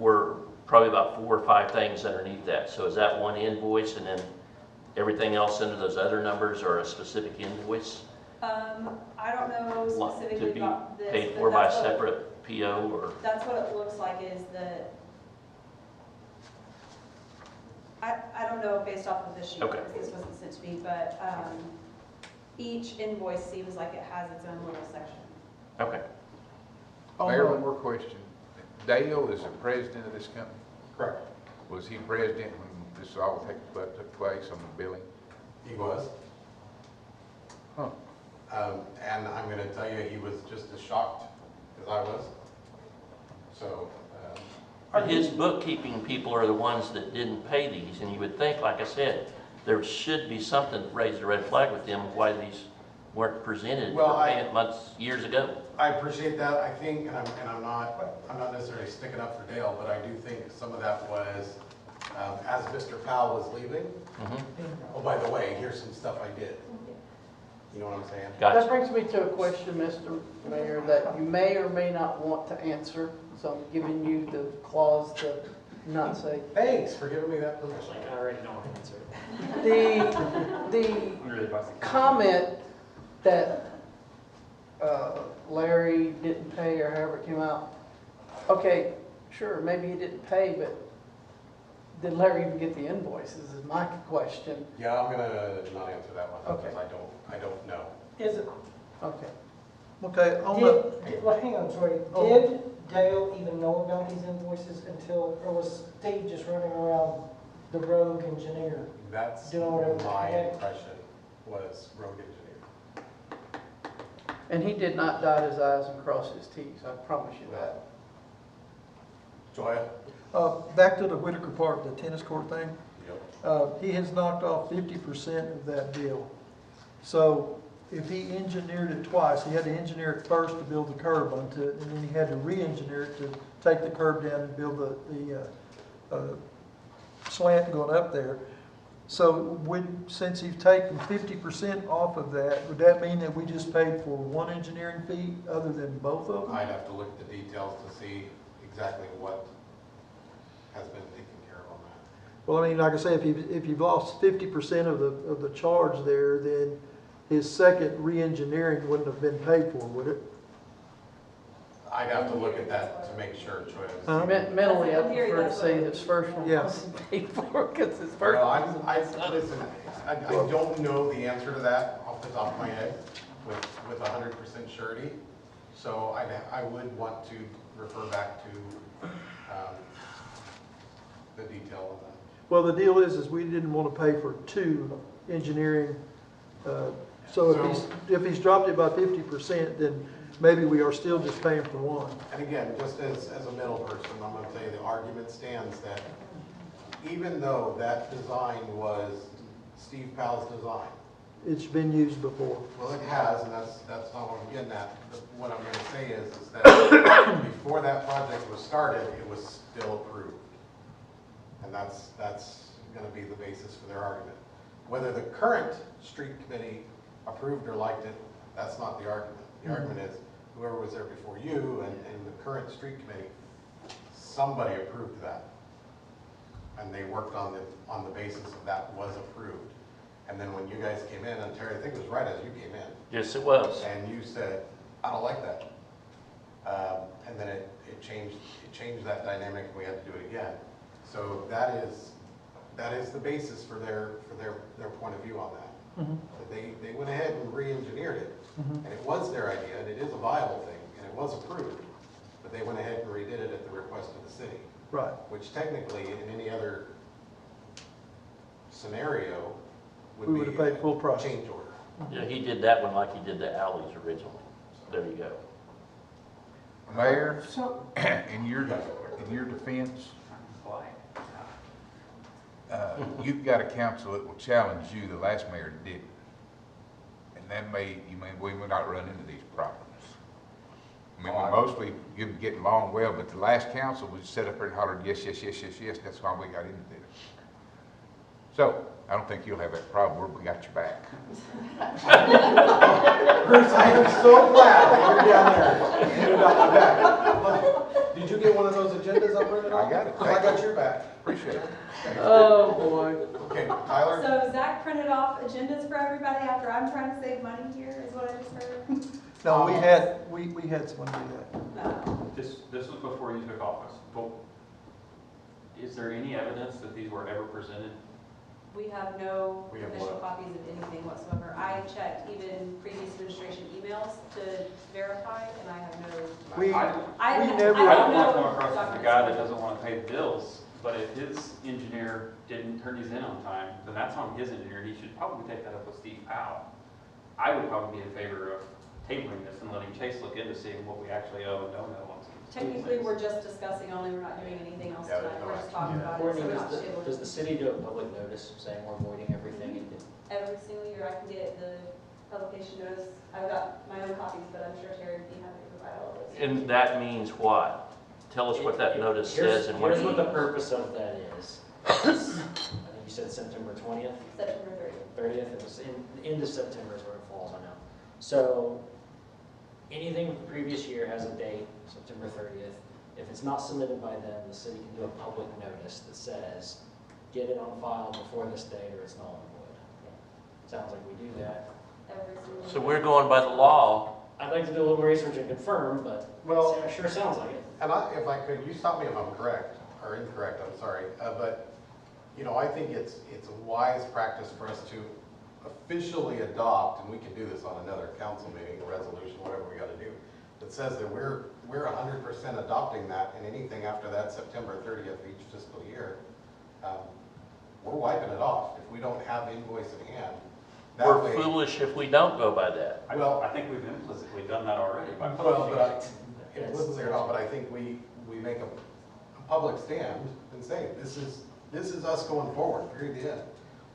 probably about 4 or 5 things underneath that. So is that one invoice, and then everything else under those other numbers are a specific invoice? I don't know specifically To be about this. paid but for by a that's what- separate PO, or? That's what it looks like is that, I don't know based off of this sheet, Okay. because this wasn't sent to me, but each invoice seems like it has its own little section. Okay. Mayor, one more question. Dale is the president of this company. correct. Was he president when this all took place on the billing? He was. Huh. And I'm gonna tell you, he was just as shocked as I was. So, But his bookkeeping people are the ones that didn't pay these, and you would think, like I said, there should be something that raised a red flag with them, why these weren't presented Well, for payment months, years ago. I appreciate that. I think, and I'm not necessarily sticking up for Dale, but I do think some of that was, as Mr. Powell was leaving, oh, by the way, here's some stuff I did. You know what I'm saying? That Gotcha. brings me to a question, Mr. Mayor, that you may or may not want to answer. So I'm giving you the clause to not say. Thanks for giving me that permission. Like, I already know an answer. The I'm really busting. comment that Larry didn't pay or however it came out, okay, sure, maybe he didn't pay, but did Larry even get the invoices is my question. Yeah, I'm gonna not answer that one because Okay. I don't know. Is it, Okay. Okay, on the, well, hang on, sorry, Oh. did Dale even know about these invoices until, or was Steve just running around the rogue engineer? That's Doing whatever the my heck. impression was road engineer. And he did not dot his i's and cross his t's, I promise you that. Joya? back to the Whitaker Park, the tennis court thing. Yep. He has knocked off 50% of that bill. So if he engineered it twice, he had to engineer it first to build the curb onto it, and then he had to re-engineer it to take the curb down and build the slant going up there. So since he's taken 50% off of that, would that mean that we just paid for one engineering fee other than both of them? I'd have to look at the details to see exactly what has been taken care of on that. Well, I mean, like I say, if you've lost 50% of the charge there, then his second re-engineering wouldn't have been paid for, would it? I'd have to look at that to make sure, Joya. Huh? Mentally, I prefer to say his first one Yeah. wasn't paid for, because his first Well, one listen, I don't know the answer to that off the top of my head with 100% surety. So I would want to refer back to the detail of that. Well, the deal is we didn't want to pay for two engineering. So if he's dropped it by 50%, then maybe we are still just paying for one. And again, just as a middle person, I'm gonna tell you, the argument stands that even though that design was Steve Powell's design, It's been used before. well, it has, and that's not what I'm getting at. But what I'm gonna say is that before that project was started, it was still approved. And that's gonna be the basis for their argument. Whether the current street committee approved or liked it, that's not the argument. The argument is whoever was there before you and the current street committee, somebody approved that. And they worked on the basis of that was approved. And then when you guys came in, and Terry, I think it was right as you came in, Yes, it was. and you said, I don't like that. And then it changed that dynamic, and we had to do it again. So that is the basis for their point of view on that. That they went ahead and re-engineered it, and it was their idea, and it is a viable thing, and it was approved. But they went ahead and redid it at the request of the city. Right. Which technically, in any other scenario, We would would be have paid full a price. change order. Yeah, he did that one like he did the alleys originally. There you go. Mayor, So, in your defense, you've got a council that will challenge you, the last mayor didn't. And that we may not run into these problems. I mean, we mostly getting along well, but the last council was set up there and hollered, yes, yes, yes, yes, yes, that's why we got into this. So, I don't think you'll have that problem, we got your back. Bruce, I am so glad that you're down there. You got my back. Did you get one of those agendas I printed off? I got it. Because I got your back. Appreciate it. Oh, boy. Okay, Tyler? So Zach printed off agendas for everybody after I'm trying to save money here, is what I just heard? No, we had someone do that. No. This was before you took office. But is there any evidence that these were ever presented? We have no We have official what? copies of anything whatsoever. I checked even previous administration emails to verify, and I have no. We I never- I don't want to come across as a guy that doesn't want to pay the bills, but if his engineer didn't turn these in on time, then that's on his engineer, and he should probably take that up with Steve Powell. I would probably be in favor of tabling this and letting Chase look into seeing what we actually owe and don't owe on some. Technically, we're just discussing only, we're not doing anything else Yeah, tonight. there's no We're just action. talking about it. Courtney, so we're not tabling does the city do a public notice saying we're voiding everything? Every single year I can get the publication notice. I've got my own copies, but I'm sure Terry would be happy to provide all of those. And that means what? Tell us what that notice says and what it Here's what the means. purpose of that is. I think you said September 20th? September 30th. 30th, it was into September is where it falls, I know. So anything from the previous year has a date, September 30th. If it's not submitted by then, the city can do a public notice that says, get it on file before this date or it's null and void. Sounds like we do that. Every single So year. we're going by the law. I'd like to do a little more research and confirm, but Well- it sure sounds like it. And if I could, you stop me if I'm correct, or incorrect, I'm sorry. But, I think it's a wise practice for us to officially adopt, and we can do this on another council meeting, a resolution, whatever we gotta do, that says that we're 100% adopting that, and anything after that September 30th of each fiscal year, we're wiping it off if we don't have the invoice in hand. That We're way- foolish if we don't go by that. Well- I think we've implicitly done that already by Well, publishing but it. it wasn't there at all, but I think we make a public stand and say, this is us going forward, period, the end.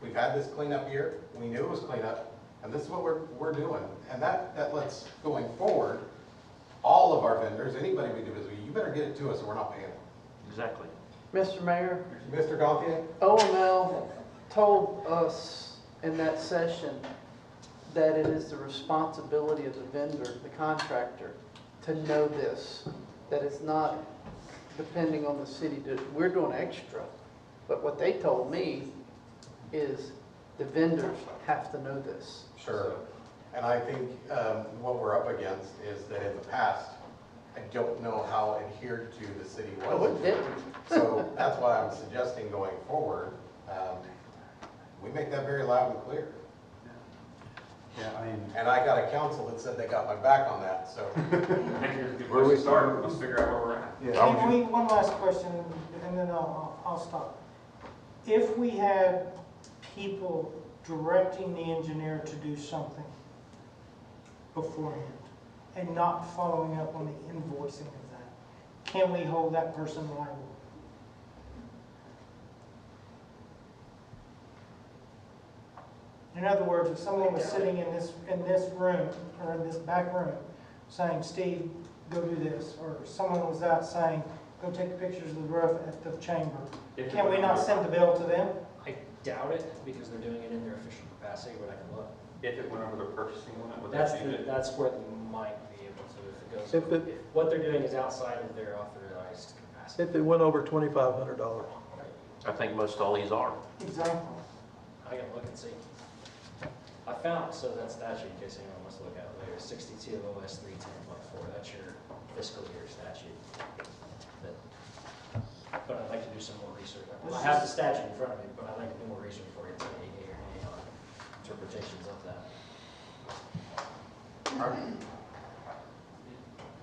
We've had this cleanup year, we knew it was cleanup, and this is what we're doing. And that lets, going forward, all of our vendors, anybody we do business with, you better get it to us or we're not paying it. Exactly. Mr. Mayor, Mr. Gantier? OML told us in that session that it is the responsibility of the vendor, the contractor, to know this, that it's not depending on the city. We're doing extra, but what they told me is the vendors have to know this. Sure. And I think what we're up against is that in the past, I don't know how adhered to the city was. Oh, it didn't. So that's why I'm suggesting going forward, we make that very loud and clear. Yeah, I mean. And I got a council that said they got my back on that, so. Next year's a good place to start, let's figure out where we're at. yeah, one last question, and then I'll stop. If we had people directing the engineer to do something beforehand, and not following up on the invoicing of that, can we hold that person liable? In other words, if someone was sitting in this room, or in this back room, saying, Steve, go do this, or someone was out saying, go take pictures of the roof at the chamber, can we not send the bill to them? I doubt it, because they're doing it in their official capacity, but I can look. If it went over the purchasing limit, would that be? That's where they might be able to, if If it goes, it- if what they're doing is outside of their authorized capacity. If it went over $2,500. I think most all these are. Exactly. I can look and see. I found, so that statute, in case anyone wants to look at it later, 62 OS 310.4, that's your fiscal year statute. But I'd like to do some more research. I have the statute in front of me, but I'd like to do more research for you to say yea or nay on interpretations of that.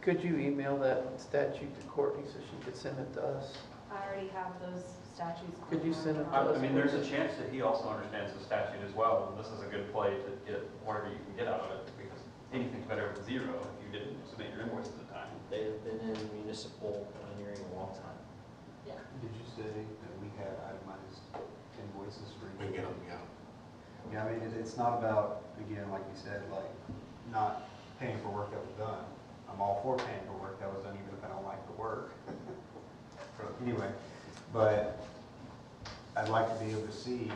Could you email that statute to Courtney so she could send it to us? I already have those statutes. Could you send it to I us? mean, there's a chance that he also understands the statute as well, and this is a good play to get whatever you can get out of it, because anything's better with zero if you didn't submit your invoices in time. They have been in municipal engineering a long time. Did you say that we had itemized invoices for? We can get them, yeah. Yeah, I mean, it's not about, again, like you said, like, not paying for work that was done. I'm all for paying for work that was done, even if I don't like the work. Anyway, but I'd like to be able to see,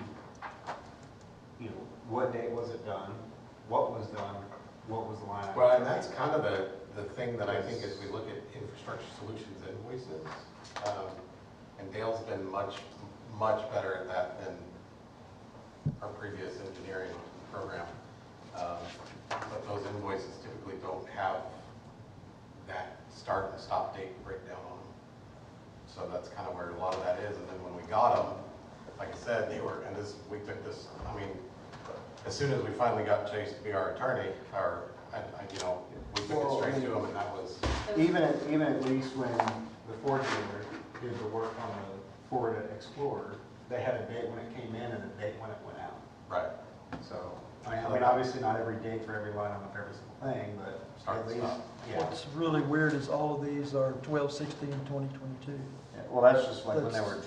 you know, what date was it done, what was done, what was the line item. Well, and that's kind of the thing that I think as we look at infrastructure solutions invoices, and Dale's been much better at that than our previous engineering program. But those invoices typically don't have that start and stop date breakdown on them. So that's kind of where a lot of that is. And then when we got them, like I said, they were, and this, we took this, I mean, as soon as we finally got Chase to be our attorney, you know, we took it straight to him, and that was. Even at least when the Ford dealer did the work on the Ford Explorer, they had a date when it came in and a date when it went out. Right. So, I mean, obviously not every date for every line on every single thing, but Start at and least, stop. yeah. What's really weird is all of these are 12/16, 2022. Yeah, well, that's just like when they were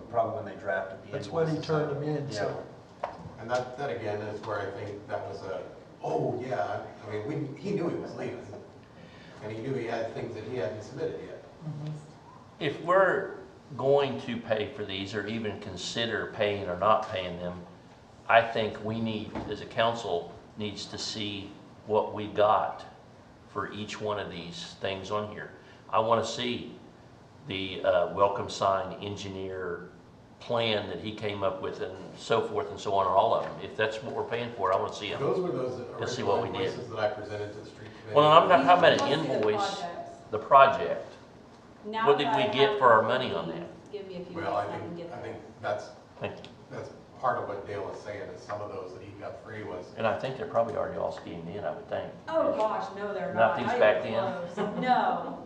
probably when they drafted the That's when he invoices. turned them in, so. And that again is where I think that was oh yeah, I mean, he knew he was leaving. And he knew he had things that he hadn't submitted yet. If we're going to pay for these or even consider paying or not paying them, I think we need, as a council, needs to see what we got for each one of these things on here. I want to see the welcome sign engineer plan that he came up with and so forth and so on all of them. If that's what we're paying for, I want to see them. Those were those Let's see original what we did. invoices that I presented to the street committee. Well, I'm not talking about Let's an see the invoice, projects. the project. Now What did that we I get have for our the money on means, that? Give me a few Well, minutes and I can get I there. think that's Thank you. part of what Dale is saying, is some of those that he got free was. And I think they're probably already all schemed in, I would think. Oh, gosh, no, they're not. Nothing's Not back even then? close. No.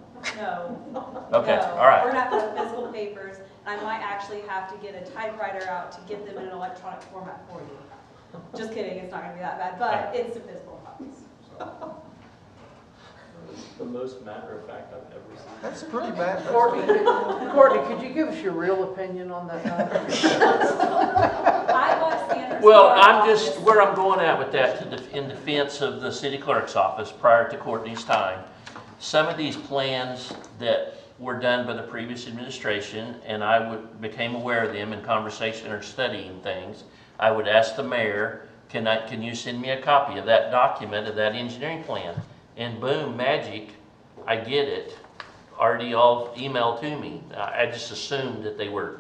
Okay, No. all right. We're not going to physical papers, and I might actually have to get a typewriter out to get them in an electronic format for you. Just kidding, it's not going to be that bad, but it's the physical copies. The most matter of fact I've ever seen. That's pretty bad. Courtney, could you give us your real opinion on that matter? I bought scanners. Well, for our I'm just, office. where I'm going at with that, in defense of the city clerk's office prior to Courtney's time, some of these plans that were done by the previous administration, and I became aware of them in conversation or studying things, I would ask the mayor, can you send me a copy of that document, of that engineering plan? And boom, magic, I get it, already all emailed to me. I just assumed that they were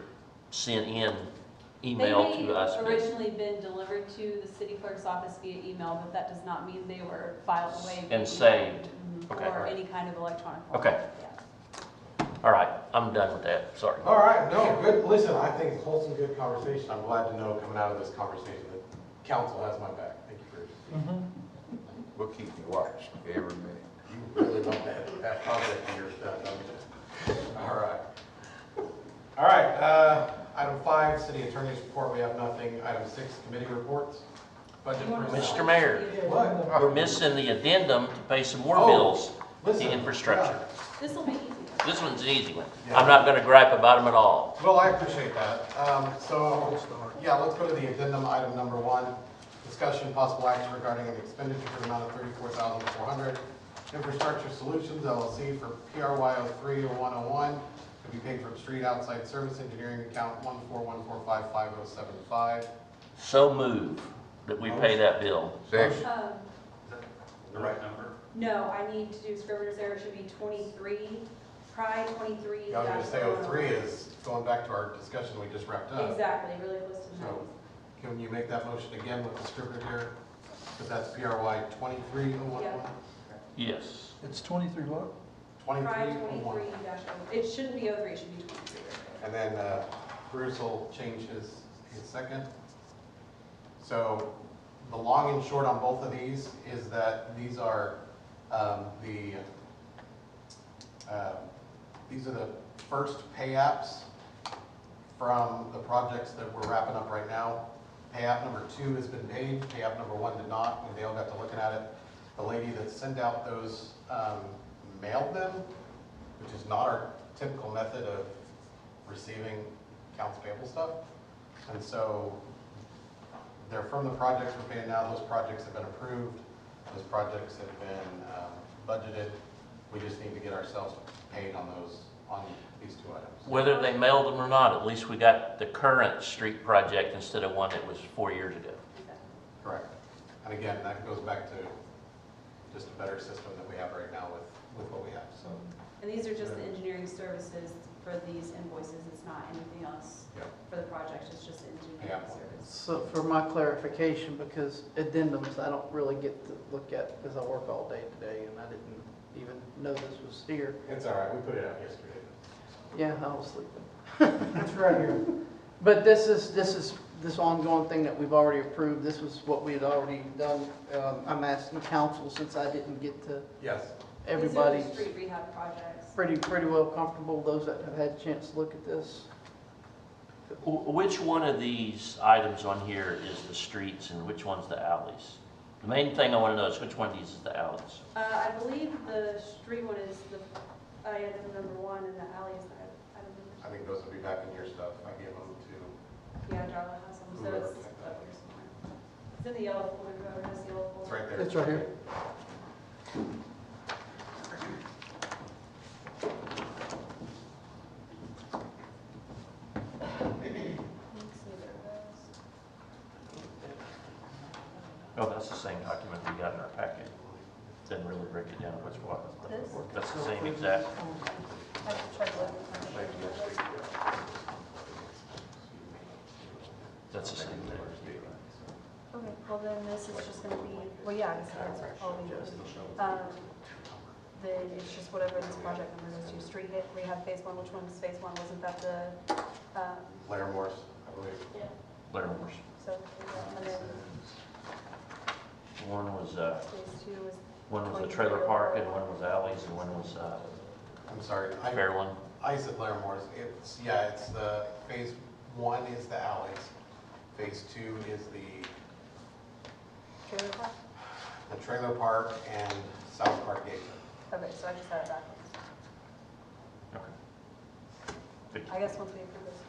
sent in email to us. They may have originally been delivered to the city clerk's office via email, but that does not mean they were filed away. via And email. saved. Mhm. Okay. Or any kind of electronic. Okay. format. Yeah. All right, I'm done with that, sorry. All right, no, good, listen, I think it's wholesome, good conversation. I'm glad to know coming out of this conversation that council has my back. Thank you for your. We'll keep you watched every minute. You really want that project of yours done, don't you? All right. All right, item 5, city attorney's report, we have nothing. Item 6, committee reports. Budget You wanna- personnel. Mr. Mayor. What? We're missing the addendum to pay some more Oh, bills listen, to infrastructure. This will be easy. This one's an easy one. Yeah. I'm not gonna gripe about them at all. Well, I appreciate that. So, yeah, let's go to the addendum, item number 1. Discussion, possible action regarding an expenditure for the amount of $34,400. Infrastructure Solutions LLC for PRY 030101 to be paid from street outside service engineering account 141455075. So move that we pay that bill. Second. The right number? No, I need to do scrivener's error, it should be 23, Pride 23. Yeah, I was gonna say 03 is going back to our discussion we just wrapped up. Exactly, really close to the So, nose. can you make that motion again with the scrivener here? Because that's PRY 230111? Yes. It's 23 what? Pride 2301. 23-0. It shouldn't be 03, it should be 23. And then Bruce will change his second. So the long and short on both of these is that these are the first pay apps from the projects that we're wrapping up right now. Pay app number 2 has been paid, pay app number 1 did not, when Dale got to looking at it. The lady that sent out those mailed them, which is not our typical method of receiving accounts payable stuff. And so they're from the projects we're paying now. Those projects have been approved. Those projects have been budgeted. We just need to get ourselves paid on these 2 items. Whether they mailed them or not, at least we got the current street project instead of one that was 4 years ago. Correct. And again, that goes back to just a better system that we have right now with what we have, so. And these are just the engineering services for these invoices, it's not anything else Yeah. for the project, it's just engineering Yeah. service. So for my clarification, because addendums I don't really get to look at because I work all day today and I didn't even know this was here. It's all right, we put it out yesterday. Yeah, I was sleeping. It's right here. But this ongoing thing that we've already approved, this was what we had already done. I'm asking council, since I didn't get to Yes. everybody's These are the street rehab projects. pretty well comfortable, those that have had a chance to look at this. Which one of these items on here is the streets and which one's the alleys? The main thing I want to know is which one of these is the alleys. I believe the street one is the item number 1 and the alley is the item I number think those will be back in your stuff. I gave them to, 2. Yeah, Darla has them, so Whoever it's picked that up up. here somewhere. It's in the yellow folder, whoever has the yellow it's folder. right there. It's right here. Let's see what it is. Oh, that's the same document we got in our packet. Didn't really break it down which one. This? That's the same exact. I tried to look at it. That's the same thing. Okay, well then this is just gonna be, well, yeah, it's all then it's just whatever this project number is, you street it, rehab phase 1, which one is phase 1, wasn't that the, Larimores, I believe. Larimores. so, and then One was, phase 2 was. one was the trailer park and one was alleys and one was, I'm sorry. Fairland. I said Larimores. It's the phase 1 is the alleys. Phase 2 is Trailer park? the trailer park and South Park Gate. Okay, so I just had it backwards. Okay. I guess once we approve this,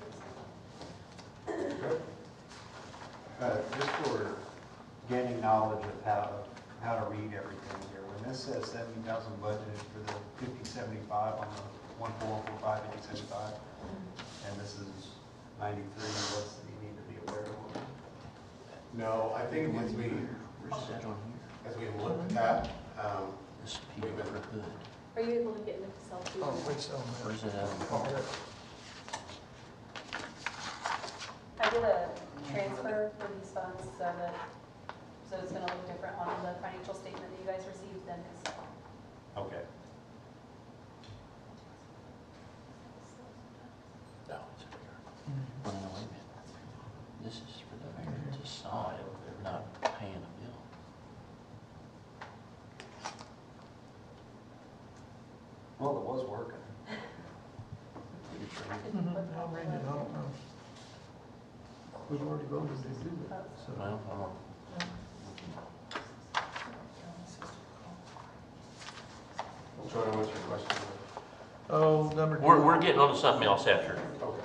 Just for gaining knowledge of how to read everything here, when this says 70,000 budgeted for the 5075 on the 14145 5075, and this is 93, what's that you need to be aware of? No, I think as we look at, This P for good. Are you able to get into Excel too? Oh, wait, so, Where's it at? I did a transfer for these funds so it's gonna look different on the financial statement that you guys received than Excel. Okay. No, it's over here. Well, no, wait a minute. This is for the mayor to sign, they're not paying a bill. Well, it was working. I'll read it, I don't know. We've already voted to do that, so. Well, I'm on. Oh, number D. We're getting on to something else after. Okay.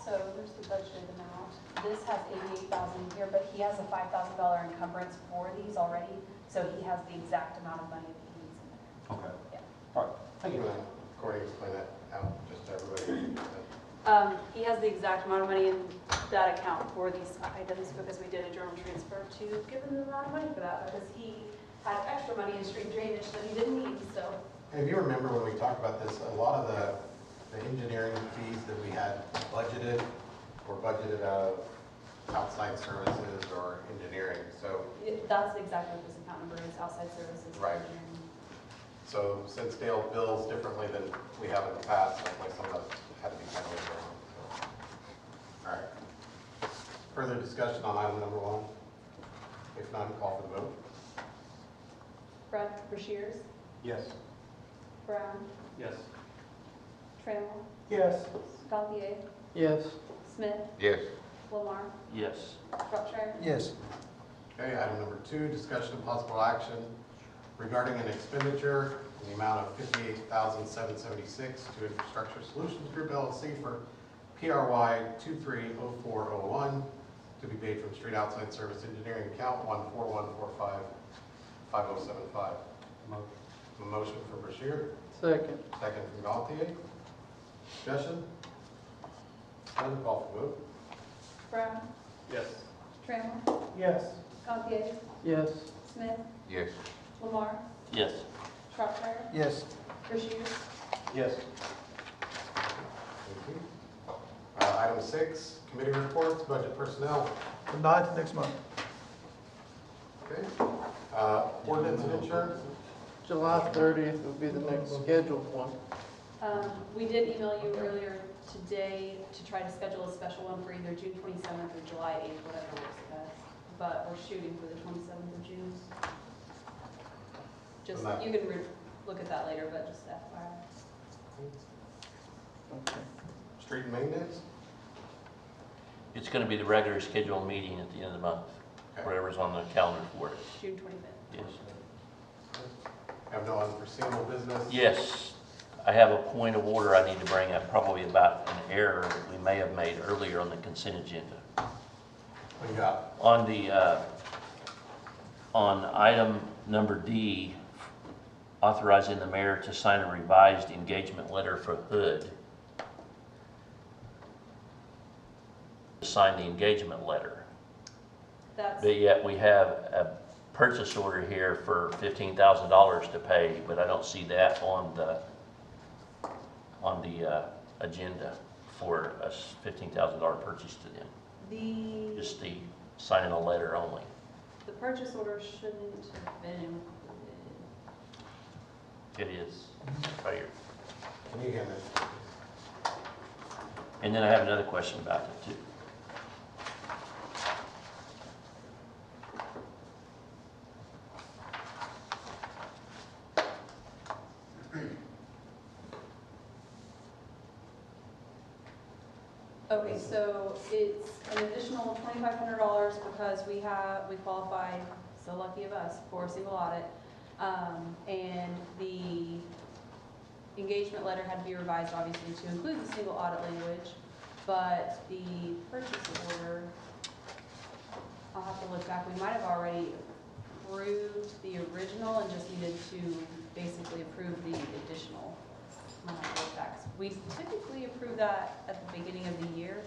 So there's the budgeted amount. This has 88,000 here, but he has a $5,000 encumbrance for these already, so he has the exact amount of money that he needs in there. Okay. Yeah. All right, thank you. Corey, explain that out just to everybody. He has the exact amount of money in that account for these items because we did a journal transfer to give him the amount of money for that because he had extra money in street drainage that he didn't need, so. If you remember when we talked about this, a lot of the engineering fees that we had budgeted were budgeted out of outside services or engineering, so. That's exactly what this account number is, outside services. Right. So since Dale bills differently than we have in the past, that's why some of that had to be handled. So. All right. Further discussion on item number 1? If none, call for the vote. Brashears, Yes. Brown, Yes. Trammell, Yes. Gantier, Yes. Smith, Yes. Lamar, Yes. Shropshire. Yes. Okay, item number 2, discussion of possible action regarding an expenditure in the amount of $58,776 to Infrastructure Solutions Group LLC for PRY 230401 to be paid from Street Outside Service Engineering account 141455075. A motion from Brashear, Second. second from Gantier. Discussion? None, call for vote. Brown, Yes. Trammell, Yes. Gantier, Yes. Smith, Yes. Lamar, Yes. Shropshire, Yes. Brashears. Yes. Thank you. Item 6, committee reports, budget personnel. The 9th next month. Okay. Ordinance and insurance. July 30th would be the next scheduled one. We did email you earlier today to try to schedule a special one for either June 27th or July 8th, whatever works best. But we're shooting for the 27th of June. Just, you can look at that later, but just FYI. Okay. Street maintenance. It's going to be the regular scheduled meeting at the end of the month, Okay. whatever's on the calendar for it. June 25th. Yes. Have no unforeseeable business. Yes, I have a point of order I need to bring up, probably about an error that we may have made earlier on the consent agenda. What do you got? On the, on item number D, authorizing the mayor to sign a revised engagement letter for Hood. To sign the engagement letter. That's, But yet we have a purchase order here for $15,000 to pay, but I don't see that on the agenda for a $15,000 purchase to them. Just the signing a letter only. the purchase order shouldn't have been included. It is right here. Can you hand this? And then I have another question about it too. Okay, so it's an additional $2,500 because we qualify, so lucky of us, for a single audit. And the engagement letter had to be revised, obviously, to include the single audit language, but the purchase order, I'll have to look back, we might have already approved the original and just needed to basically approve the additional. I'll have to look back. We typically approve that at the beginning of the year,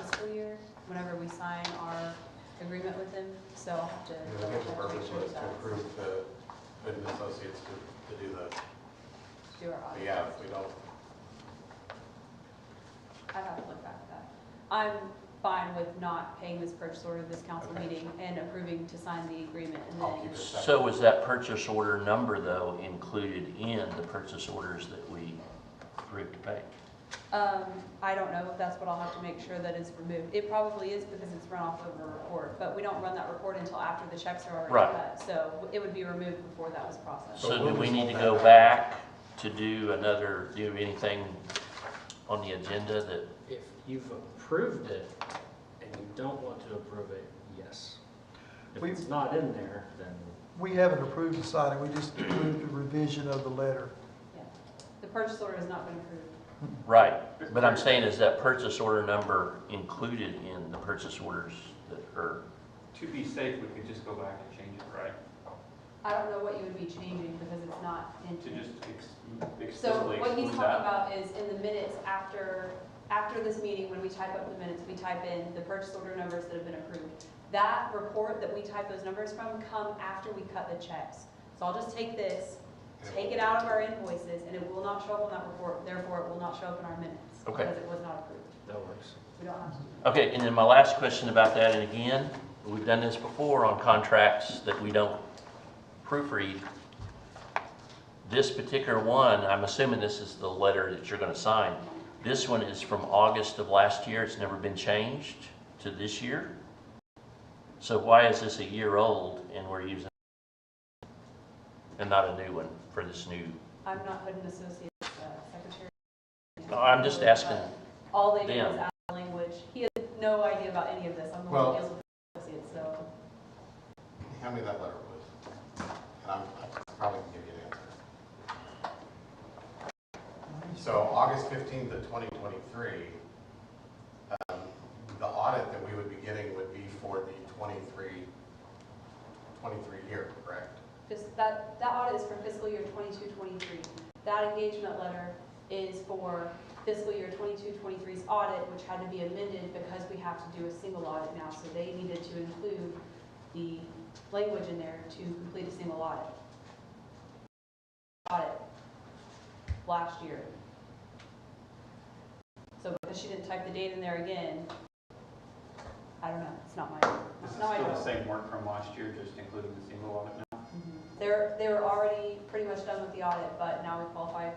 fiscal year, whenever we sign our agreement with them, so I'll have to The double check to purpose make sure was to that's, approve the Hood and Associates to do the, do our audit. yeah, if we don't. I'd have to look back at that. I'm fine with not paying this purchase order this council Okay. meeting and approving to sign the agreement and I'll then. keep it separate. So was that purchase order number though included in the purchase orders that we agreed to pay? I don't know if that's what I'll have to make sure that is removed. It probably is because it's run off of a report, but we don't run that report until after the checks are already Right. cut. So it would be removed before that was processed. So do we need to go back to do anything on the agenda that, If you've approved it and you don't want to approve it, yes. If We- it's not in there, then We haven't approved the signing, we just approved the revision of the letter. Yeah. The purchase order has not been approved. right, but I'm saying, is that purchase order number included in the purchase orders that are, To be safe, we could just go back and change it, right? I don't know what you would be changing because it's not in. To just So explicitly what he's exclude talking that. about is in the minutes after this meeting, when we type up the minutes, we type in the purchase order numbers that have been approved. That report that we type those numbers from come after we cut the checks. So I'll just take this, take it out of our invoices, and it will not show up on that report, therefore it will not show up in our minutes. Okay. Because it was not approved. that works. We don't have to. okay, and then my last question about that, and again, we've done this before on contracts that we don't proofread. This particular one, I'm assuming this is the letter that you're gonna sign. This one is from August of last year, it's never been changed to this year? So why is this a year old and we're using, and not a new one for this new? I'm not putting associate secretary. No, I'm just asking All they did them. was add language. He has no idea about any of this. I'm the one Well- who deals with the associates, so. Hand me that letter, please. And I probably can give you an answer. So August 15th of 2023, the audit that we would be getting would be for the 23 year, correct? That audit is for fiscal year 22-23. That engagement letter is for fiscal year 22-23's audit, which had to be amended because we have to do a single audit now. So they needed to include the language in there to complete a single audit. Last year. So because she didn't type the date in there again, I don't know, it's not my, This is not my still job. the same work from last year, just including the single audit now? They were already pretty much done with the audit, but now we qualify,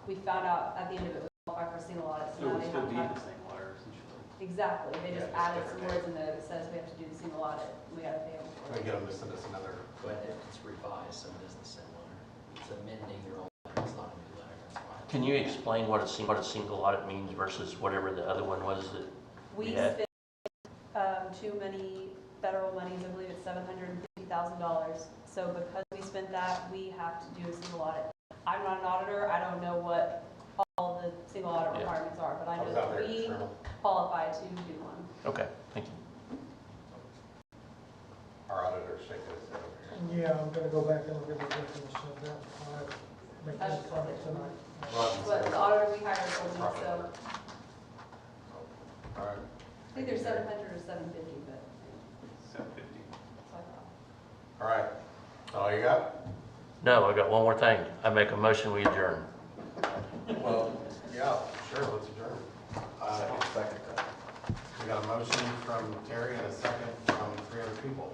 we found out at the end of it, we qualify for a single audit, so So now we they still have need to. the same letter essentially. Exactly, they just Yeah, just added some different words in there that says we have to do the single audit, we gotta pay them for Can we it. get them to send us another? But if it's revised, so it is the same letter. It's amending your old letter, it's not a new letter, that's why. Can you explain what a single audit means versus whatever the other one was that We Yeah. spent, too many federal monies, I believe it's $750,000. So because we spent that, we have to do a single audit. I'm not an auditor, I don't know what all the single audit Yeah. requirements are, but I I was know out that there, we Sherman. qualify to do one. Okay, thank you. Our auditor's shaking his head over here. Yeah, I'm gonna go back and look at the definition of that before I make any comment tonight. But the auditor we hired told me, Proper so order. All right. I think they're 700 or 750, but 750. that's what I thought. All right. All you got? No, I got one more thing. I make a motion, we adjourn. Well, yeah, sure, let's adjourn. Second that. We got a motion from Terry and a second from 3 other people.